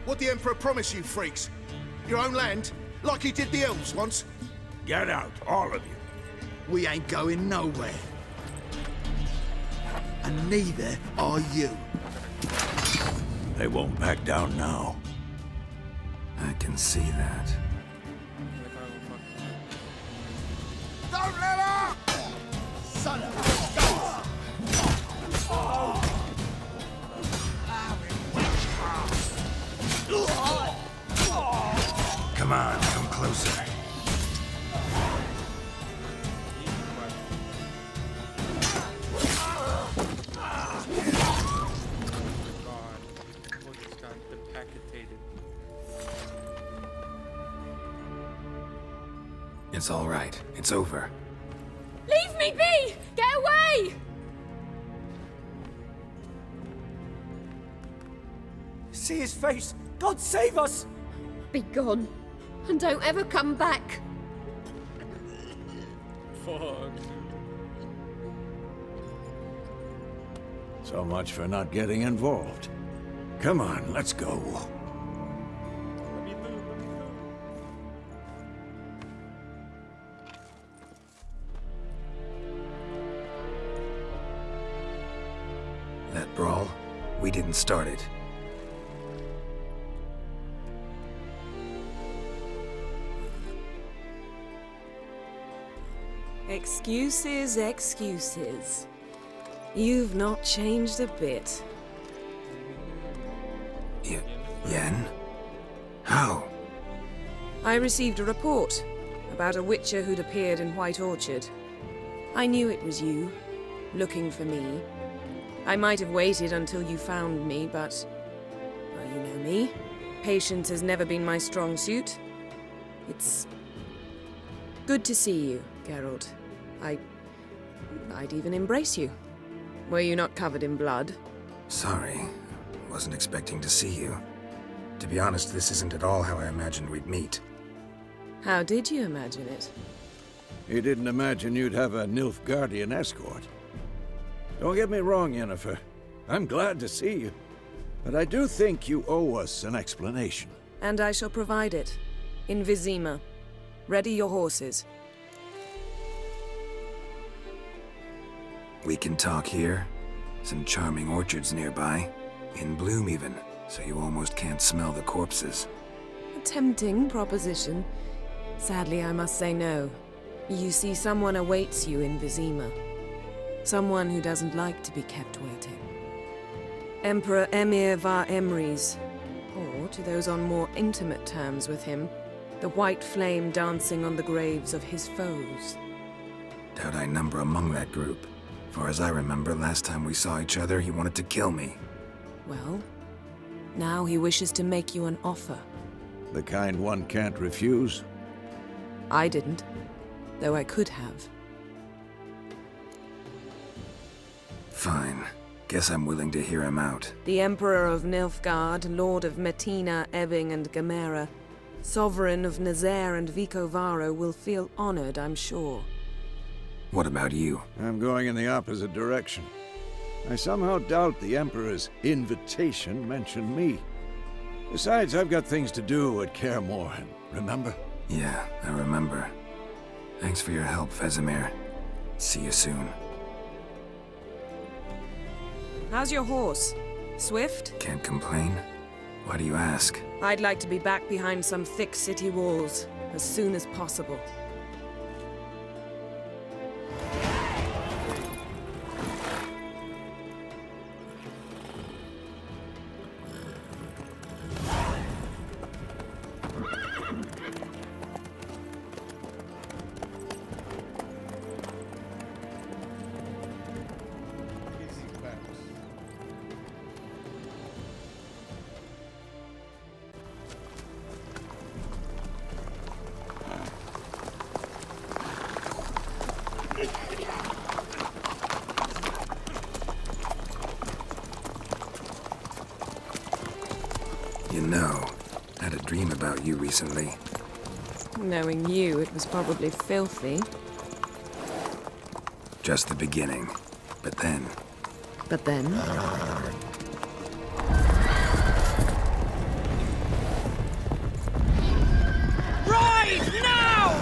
What the Emperor promise you, freaks? Your own land? Like he did the elves once? Get out, all of you. We ain't going nowhere. And neither are you. They won't back down now. I can see that. Don't let up! Son of a... Come on, come closer. It's all right. It's over. Leave me be! Get away! See his face! God save us! Be gone, and don't ever come back. Fuck. So much for not getting involved. Come on, let's go. That brawl, we didn't start it. Excuses, excuses. You've not changed a bit. Yen? How? I received a report about a witcher who'd appeared in White Orchard. I knew it was you, looking for me. I might have waited until you found me, but... well, you know me. Patience has never been my strong suit. It's... good to see you, Geralt. I'd even embrace you. Were you not covered in blood? Sorry. Wasn't expecting to see you. To be honest, this isn't at all how I imagined we'd meet. How did you imagine it? You didn't imagine you'd have a Nilfgaardian escort. Don't get me wrong, Yennefer. I'm glad to see you. But I do think you owe us an explanation. And I shall provide it. In Vizima. Ready your horses. We can talk here. Some charming orchards nearby. In bloom even, so you almost can't smell the corpses. A tempting proposition. Sadly, I must say no. You see, someone awaits you in Vizima. Someone who doesn't like to be kept waiting. Emperor Emir var Emrys. Or, to those on more intimate terms with him, the white flame dancing on the graves of his foes. Doubt I number among that group. Far as I remember, last time we saw each other, he wanted to kill me. Well, now he wishes to make you an offer. The kind one can't refuse? I didn't, though I could have. Fine. Guess I'm willing to hear him out. The Emperor of Nilfgaard, Lord of Metina, Ebbing, and Gamera, Sovereign of Nazaire and Vicovaro will feel honored, I'm sure. What about you? I'm going in the opposite direction. I somehow doubt the Emperor's invitation mentioned me. Besides, I've got things to do at Kaer Morhen, remember? Yeah, I remember. Thanks for your help, Vesemir. See you soon. How's your horse? Swift? Can't complain. Why do you ask? I'd like to be back behind some thick city walls as soon as possible. You know, I had a dream about you recently. Knowing you, it was probably filthy. Just the beginning. But then... But then? Right now!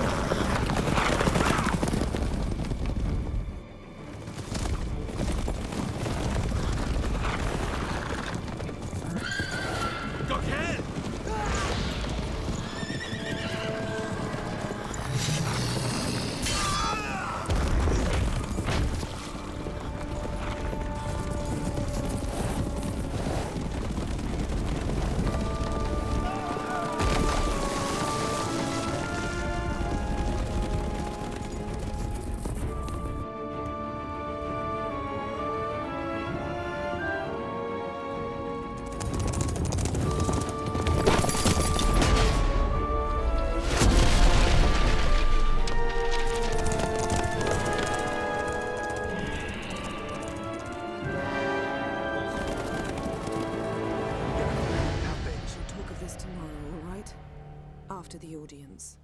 After the audience.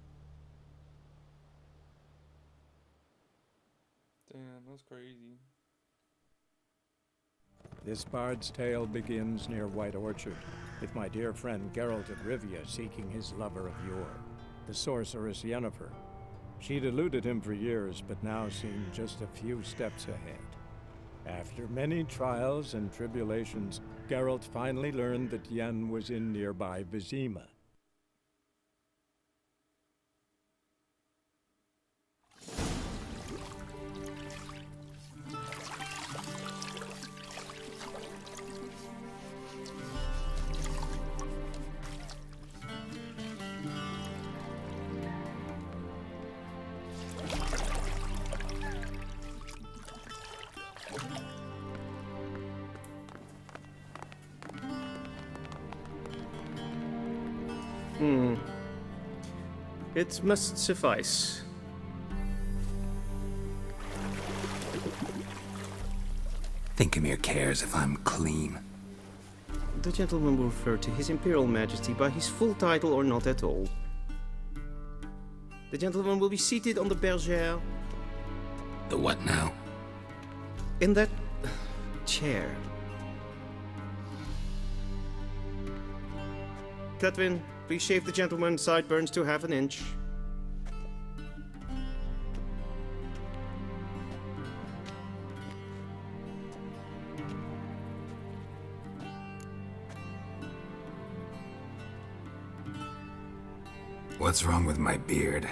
Damn, that's crazy. This bard's tale begins near White Orchard, with my dear friend Geralt of Rivia seeking his lover of yore, the sorceress Yennefer. She'd eluded him for years, but now seemed just a few steps ahead. After many trials and tribulations, Geralt finally learned that Yen was in nearby Vizima. It must suffice. Thinkamere cares if I'm clean. The gentleman will refer to His Imperial Majesty by his full title or not at all. The gentleman will be seated on the bergère. The what now? In that chair. Cletwin, please shave the gentleman's sideburns to half an inch. What's wrong with my beard?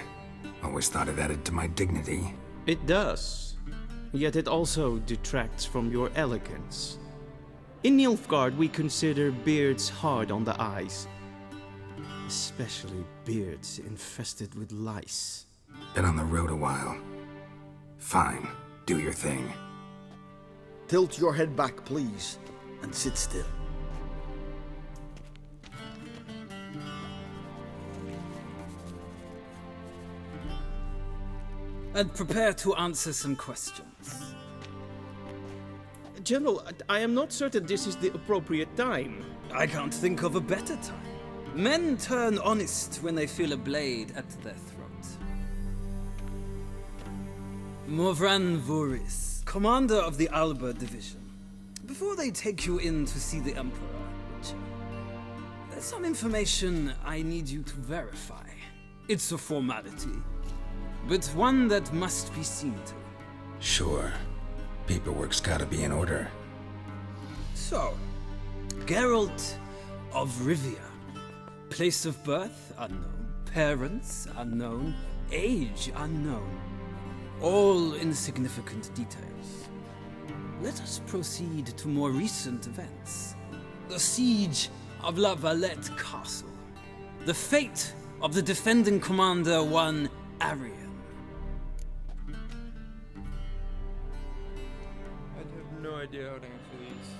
Always thought it added to my dignity. It does. Yet it also detracts from your elegance. In Nilfgaard, we consider beards hard on the eyes. Especially beards infested with lice. Been on the road a while. Fine, do your thing. Tilt your head back, please, and sit still. And prepare to answer some questions. General, I am not certain this is the appropriate time. I can't think of a better time. Men turn honest when they feel a blade at their throat. Morvran Vuris, commander of the Alba Division. Before they take you in to see the Emperor, there's some information I need you to verify. It's a formality, but one that must be seen to. Sure. Paperwork's gotta be in order. So, Geralt of Rivia. Place of birth unknown. Parents unknown. Age unknown. All insignificant details. Let us proceed to more recent events. The siege of La Valette Castle. The fate of the defending commander, one Arian. I have no idea how to answer these.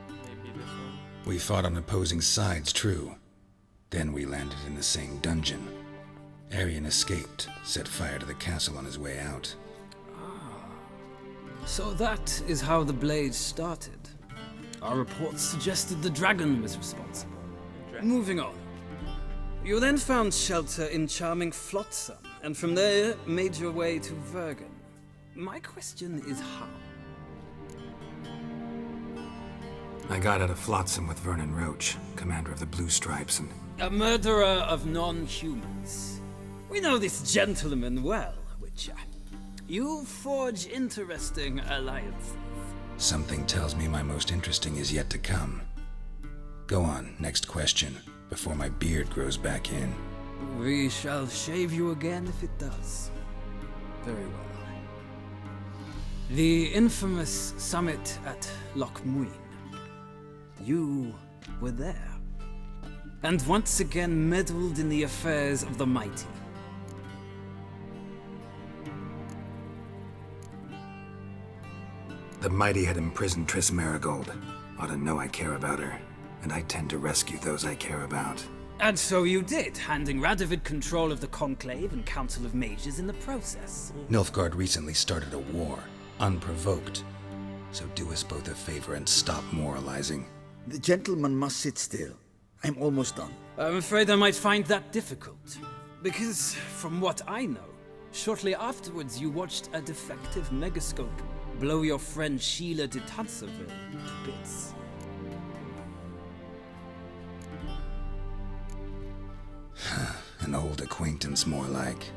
Maybe this one. We fought on opposing sides, true. Then we landed in the same dungeon. Arian escaped, set fire to the castle on his way out. So that is how the blaze started. Our reports suggested the dragon was responsible. Moving on. You then found shelter in charming Flotsam, and from there made your way to Vergen. My question is how? I got out of Flotsam with Vernon Roach, commander of the Blue Stripes, and... A murderer of non-humans. We know this gentleman well, Witcher. You forge interesting alliances. Something tells me my most interesting is yet to come. Go on, next question, before my beard grows back in. We shall shave you again if it does. Very well. The infamous summit at Loch Muin. You were there. And once again meddled in the affairs of the mighty. The mighty had imprisoned Triss Marigold. Ought to know I care about her, and I tend to rescue those I care about. And so you did, handing Radovid control of the Conclave and Council of Mages in the process. Nilfgaard recently started a war, unprovoked. So do us both a favor and stop moralizing. The gentleman must sit still. I'm almost done. I'm afraid I might find that difficult. Because, from what I know, shortly afterwards you watched a defective megascope blow your friend Sheila de Tanserville to bits. An old acquaintance, more like.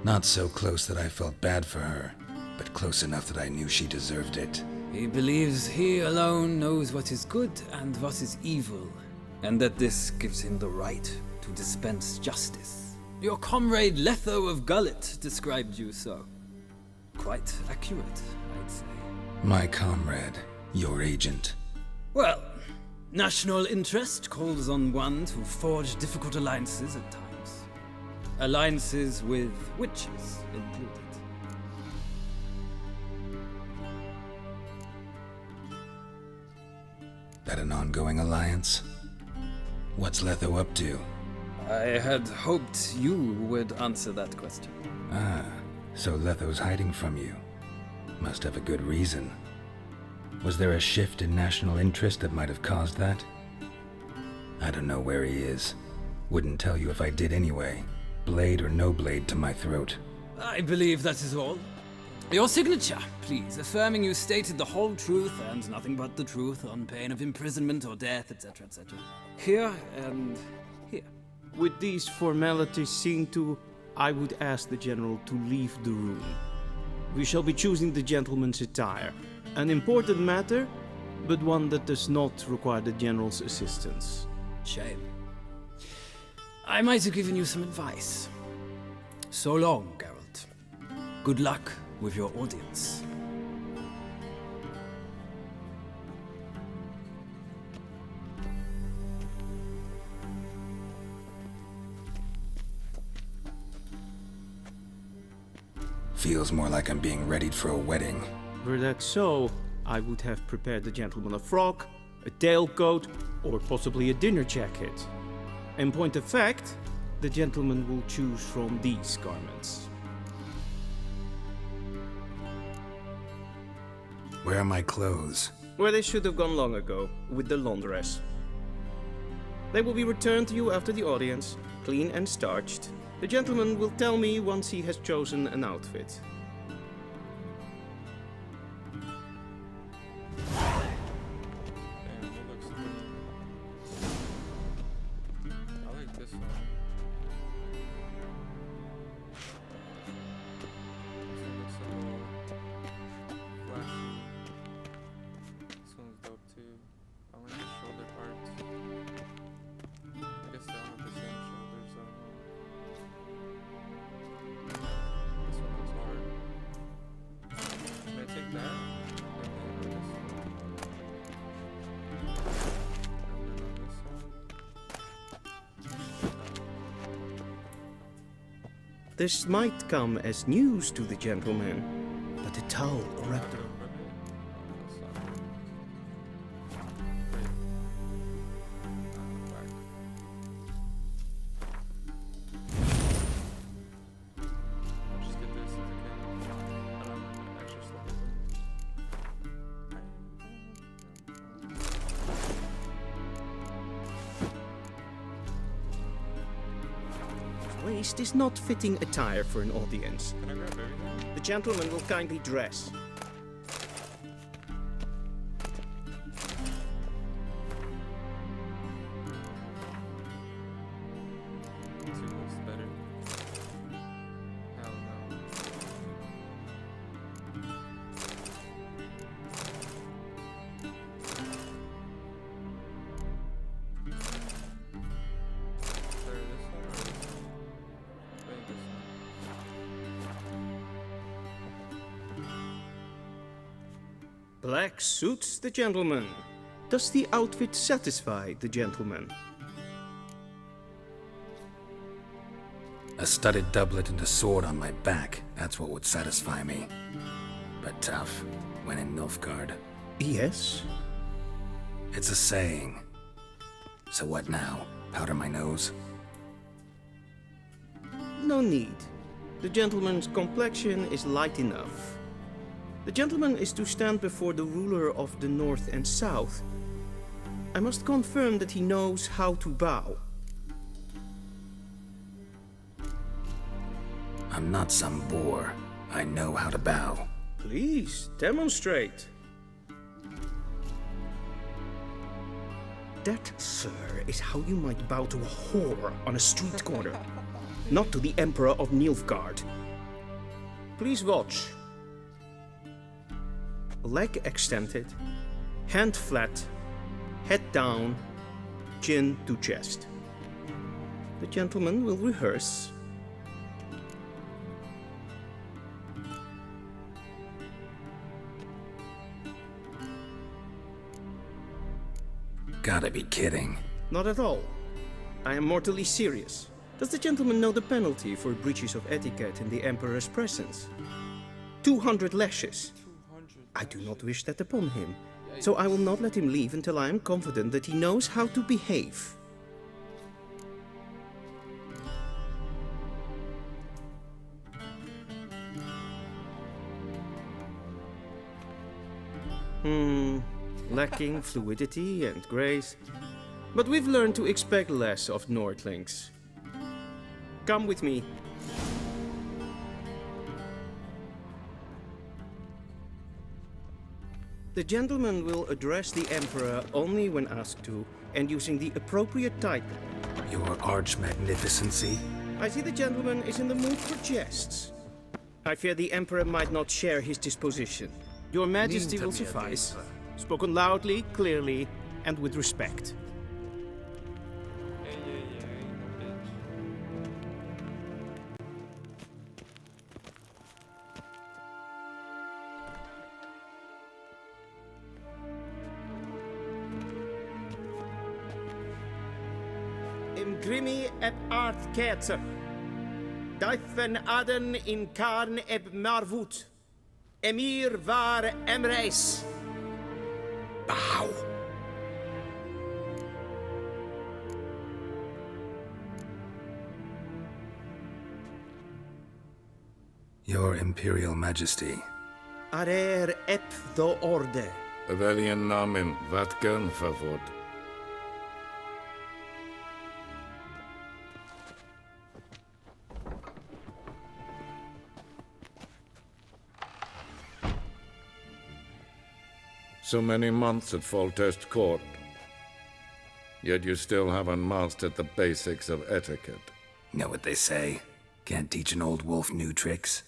Not so close that I felt bad for her, but close enough that I knew she deserved it. He believes he alone knows what is good and what is evil, and that this gives him the right to dispense justice. Your comrade Letho of Gullet described you so. Quite accurate, I'd say. My comrade, your agent. Well, national interest calls on one to forge difficult alliances at times. Alliances with witches included. That an ongoing alliance? What's Letho up to? I had hoped you would answer that question. Ah, so Letho's hiding from you. Must have a good reason. Was there a shift in national interest that might have caused that? I don't know where he is. Wouldn't tell you if I did anyway. Blade or no blade to my throat. I believe that is all. Your signature, please, affirming you stated the whole truth and nothing but the truth on pain of imprisonment or death, etc., etc. Here and here. With these formalities seen to, I would ask the general to leave the room. We shall be choosing the gentleman's attire. An important matter, but one that does not require the general's assistance. Shame. I might have given you some advice. So long, Geralt. Good luck with your audience. Feels more like I'm being readied for a wedding. Were that so, I would have prepared the gentleman a frock, a tailcoat, or possibly a dinner jacket. In point of fact, the gentleman will choose from these garments. Where are my clothes? Where they should have gone long ago, with the laundress. They will be returned to you after the audience, clean and starched. The gentleman will tell me once he has chosen an outfit. This might come as news to the gentleman, but the towel wrapped around. Just get this as I can. I don't know, extra stuff. Waist is not fitting attire for an audience. Can I grab everything? The gentleman will kindly dress. Two looks better. Hell no. Sorry, this one or this one? I think this one. Black suits the gentleman. Does the outfit satisfy the gentleman? A studded doublet and a sword on my back, that's what would satisfy me. But tough, when in Nilfgaard. Yes? It's a saying. So what now? Powder my nose? No need. The gentleman's complexion is light enough. The gentleman is to stand before the ruler of the North and South. I must confirm that he knows how to bow. I'm not some boor. I know how to bow. Please, demonstrate. That, sir, is how you might bow to a whore on a street corner, not to the Emperor of Nilfgaard. Please watch. Leg extended, hand flat, head down, chin to chest. The gentleman will rehearse. Gotta be kidding. Not at all. I am mortally serious. Does the gentleman know the penalty for breaches of etiquette in the Emperor's presence? 200 lashes. I do not wish that upon him, so I will not let him leave until I am confident that he knows how to behave. Lacking fluidity and grace. But we've learned to expect less of Nordlings. Come with me. The gentleman will address the Emperor only when asked to, and using the appropriate title. Your Arch-Magnificency? I see the gentleman is in the mood for jests. I fear the Emperor might not share his disposition. Your Majesty will suffice. Spoken loudly, clearly, and with respect. Im grimi eb art ketzer. Daifen aden in karn eb marvut. Emir var emreis. Bow. Your Imperial Majesty. Arer ep do orde. Veljen namen, wat gern favor. So many months at Foltest Court. Yet you still haven't mastered the basics of etiquette. Know what they say? Can't teach an old wolf new tricks.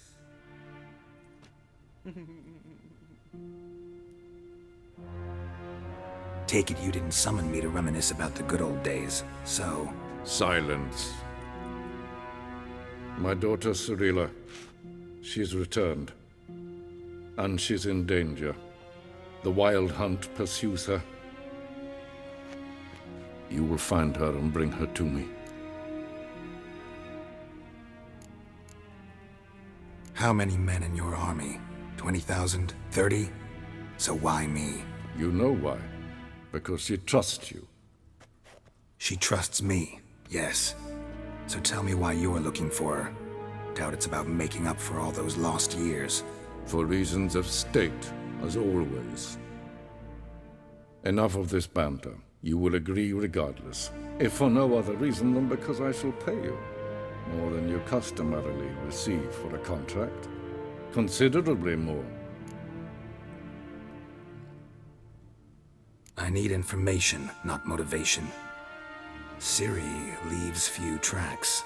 Take it you didn't summon me to reminisce about the good old days, so... Silence. My daughter Cirilla, she's returned. And she's in danger. The Wild Hunt pursues her. You will find her and bring her to me. How many men in your army? 20,000? 30? So why me? You know why. Because she trusts you. She trusts me, yes. So tell me why you're looking for her. Doubt it's about making up for all those lost years. For reasons of state, as always. Enough of this banter. You will agree regardless. If for no other reason than because I shall pay you. More than you customarily receive for a contract. Considerably more. I need information, not motivation. Ciri leaves few tracks.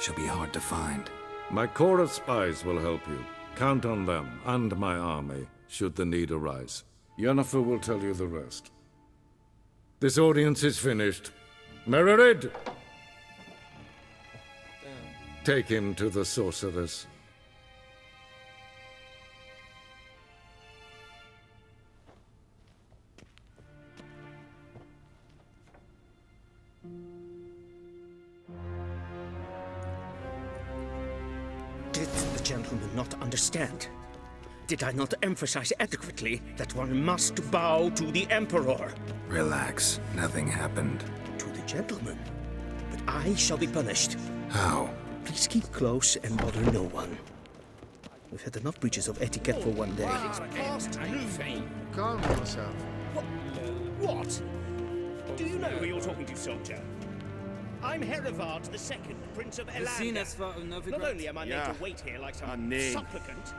She'll be hard to find. My corps of spies will help you. Count on them, and my army, should the need arise. Yennefer will tell you the rest. This audience is finished. Mererid! Take him to the sorceress. Did the gentleman not understand? Did I not emphasize adequately that one must bow to the Emperor? Relax. Nothing happened. To the gentleman. But I shall be punished. How? Please keep close and bother no one. We've had enough breaches of etiquette for one day. Calm yourself. What? Do you know who you're talking to, soldier? I'm Herivard II, Prince of Elander. Not only am I made to wait here like some supplicant...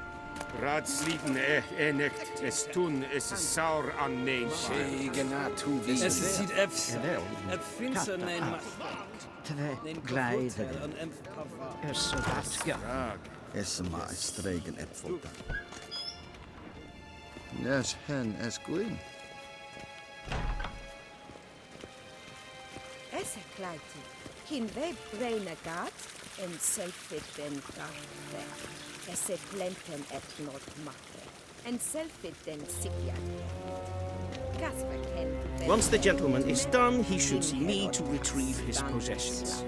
Raadsliden echt es tun, es is saur an neem. Es ziet et finse neem Twee glijden. Is dat ja? Is maar streken et volta. Nes hen es green. Es kleiti. Kin we braine gat en selfit den garde. Es plenten et not makke. En selfit den sikja. Casper ken. Once the gentleman is done, he should see me to retrieve his possessions.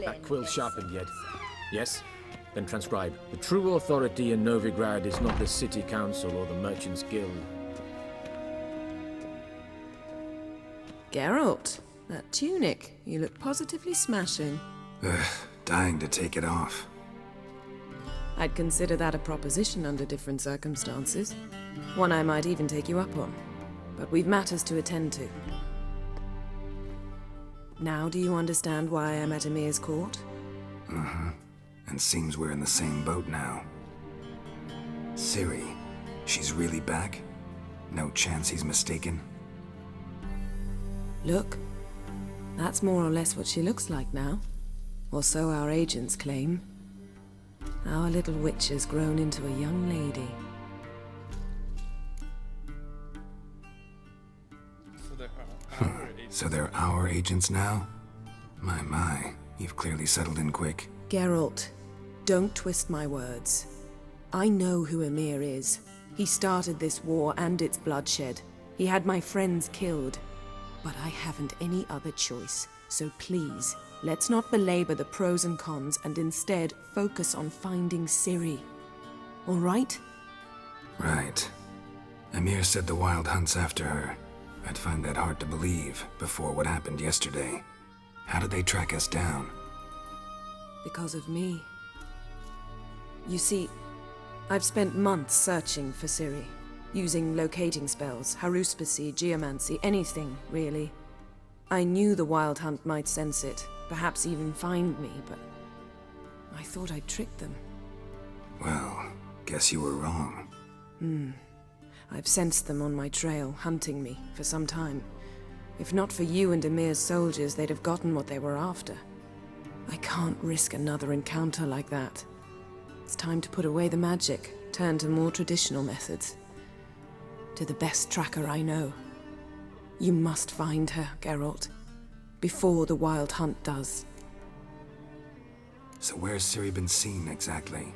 That quill sharpened yet? Yes? Then transcribe. The true authority in Novigrad is not the city council or the merchants' guild. Geralt, that tunic. You look positively smashing. Ugh, dying to take it off. I'd consider that a proposition under different circumstances. One I might even take you up on. But we've matters to attend to. Now do you understand why I'm at Emir's court? Uh-huh. And seems we're in the same boat now. Ciri, she's really back? No chance he's mistaken? Look, that's more or less what she looks like now. Or so our agents claim. Our little witch has grown into a young lady. So they're our agents now? My, you've clearly settled in quick. Geralt, don't twist my words. I know who Emir is. He started this war and its bloodshed. He had my friends killed. But I haven't any other choice. So please, let's not belabor the pros and cons and instead focus on finding Ciri. All right? Right. Emir said the Wild Hunt's after her. I'd find that hard to believe before what happened yesterday. How did they track us down? Because of me. You see, I've spent months searching for Ciri. Using locating spells, haruspicy, geomancy, anything, really. I knew the Wild Hunt might sense it, perhaps even find me, but I thought I'd tricked them. Well, guess you were wrong. I've sensed them on my trail, hunting me, for some time. If not for you and Emir's soldiers, they'd have gotten what they were after. I can't risk another encounter like that. It's time to put away the magic, turn to more traditional methods. To the best tracker I know. You must find her, Geralt. Before the Wild Hunt does. So where's Ciri been seen, exactly?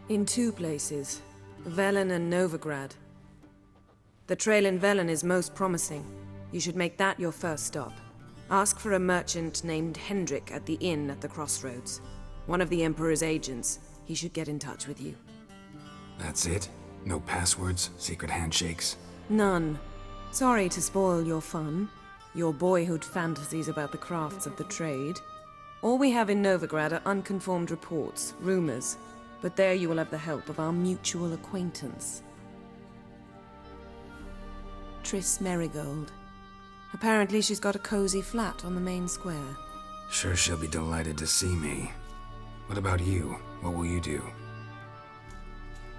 In two places. Velen and Novigrad. The trail in Velen is most promising. You should make that your first stop. Ask for a merchant named Hendrik at the inn at the crossroads. One of the Emperor's agents. He should get in touch with you. That's it? No passwords, secret handshakes? None. Sorry to spoil your fun, your boyhood fantasies about the crafts of the trade. All we have in Novigrad are unconfirmed reports, rumors. But there you will have the help of our mutual acquaintance. Triss Merigold. Apparently she's got a cozy flat on the main square. Sure she'll be delighted to see me. What about you? What will you do?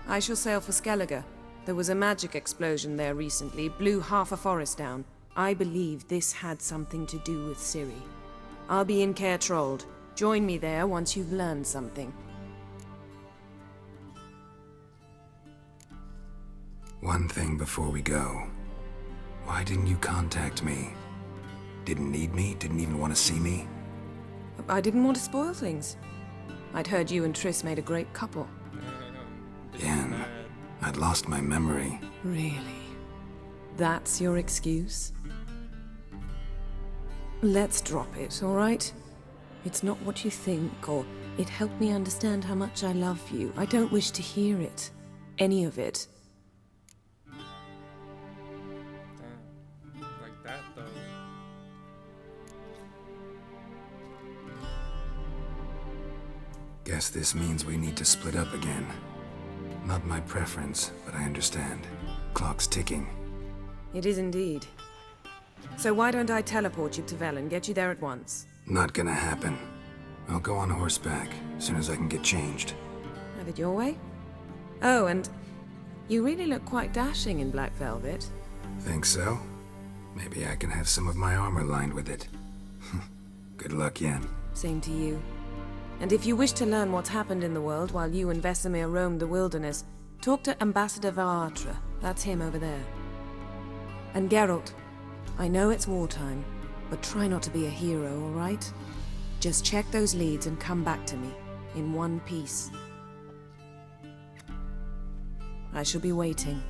I shall sail for Skellige. There was a magic explosion there recently, blew half a forest down. I believe this had something to do with Ciri. I'll be in Caer Trold. Join me there once you've learned something. One thing before we go. Why didn't you contact me? Didn't need me? Didn't even want to see me? I didn't want to spoil things. I'd heard you and Triss made a great couple. Yen, I'd lost my memory. Really? That's your excuse? Let's drop it, all right? It's not what you think, or it helped me understand how much I love you. I don't wish to hear it. Any of it. Like that, though. Guess this means we need to split up again. Not my preference, but I understand. Clock's ticking. It is indeed. So why don't I teleport you to Velen, get you there at once? Not gonna happen. I'll go on horseback, as soon as I can get changed. Have it your way? Oh, and you really look quite dashing in black velvet. Think so? Maybe I can have some of my armor lined with it. Good luck, Yen. Same to you. And if you wish to learn what's happened in the world while you and Vesemir roamed the wilderness, talk to Ambassador Varatra. That's him over there. And Geralt, I know it's wartime, but try not to be a hero, all right? Just check those leads and come back to me, in one piece. I shall be waiting.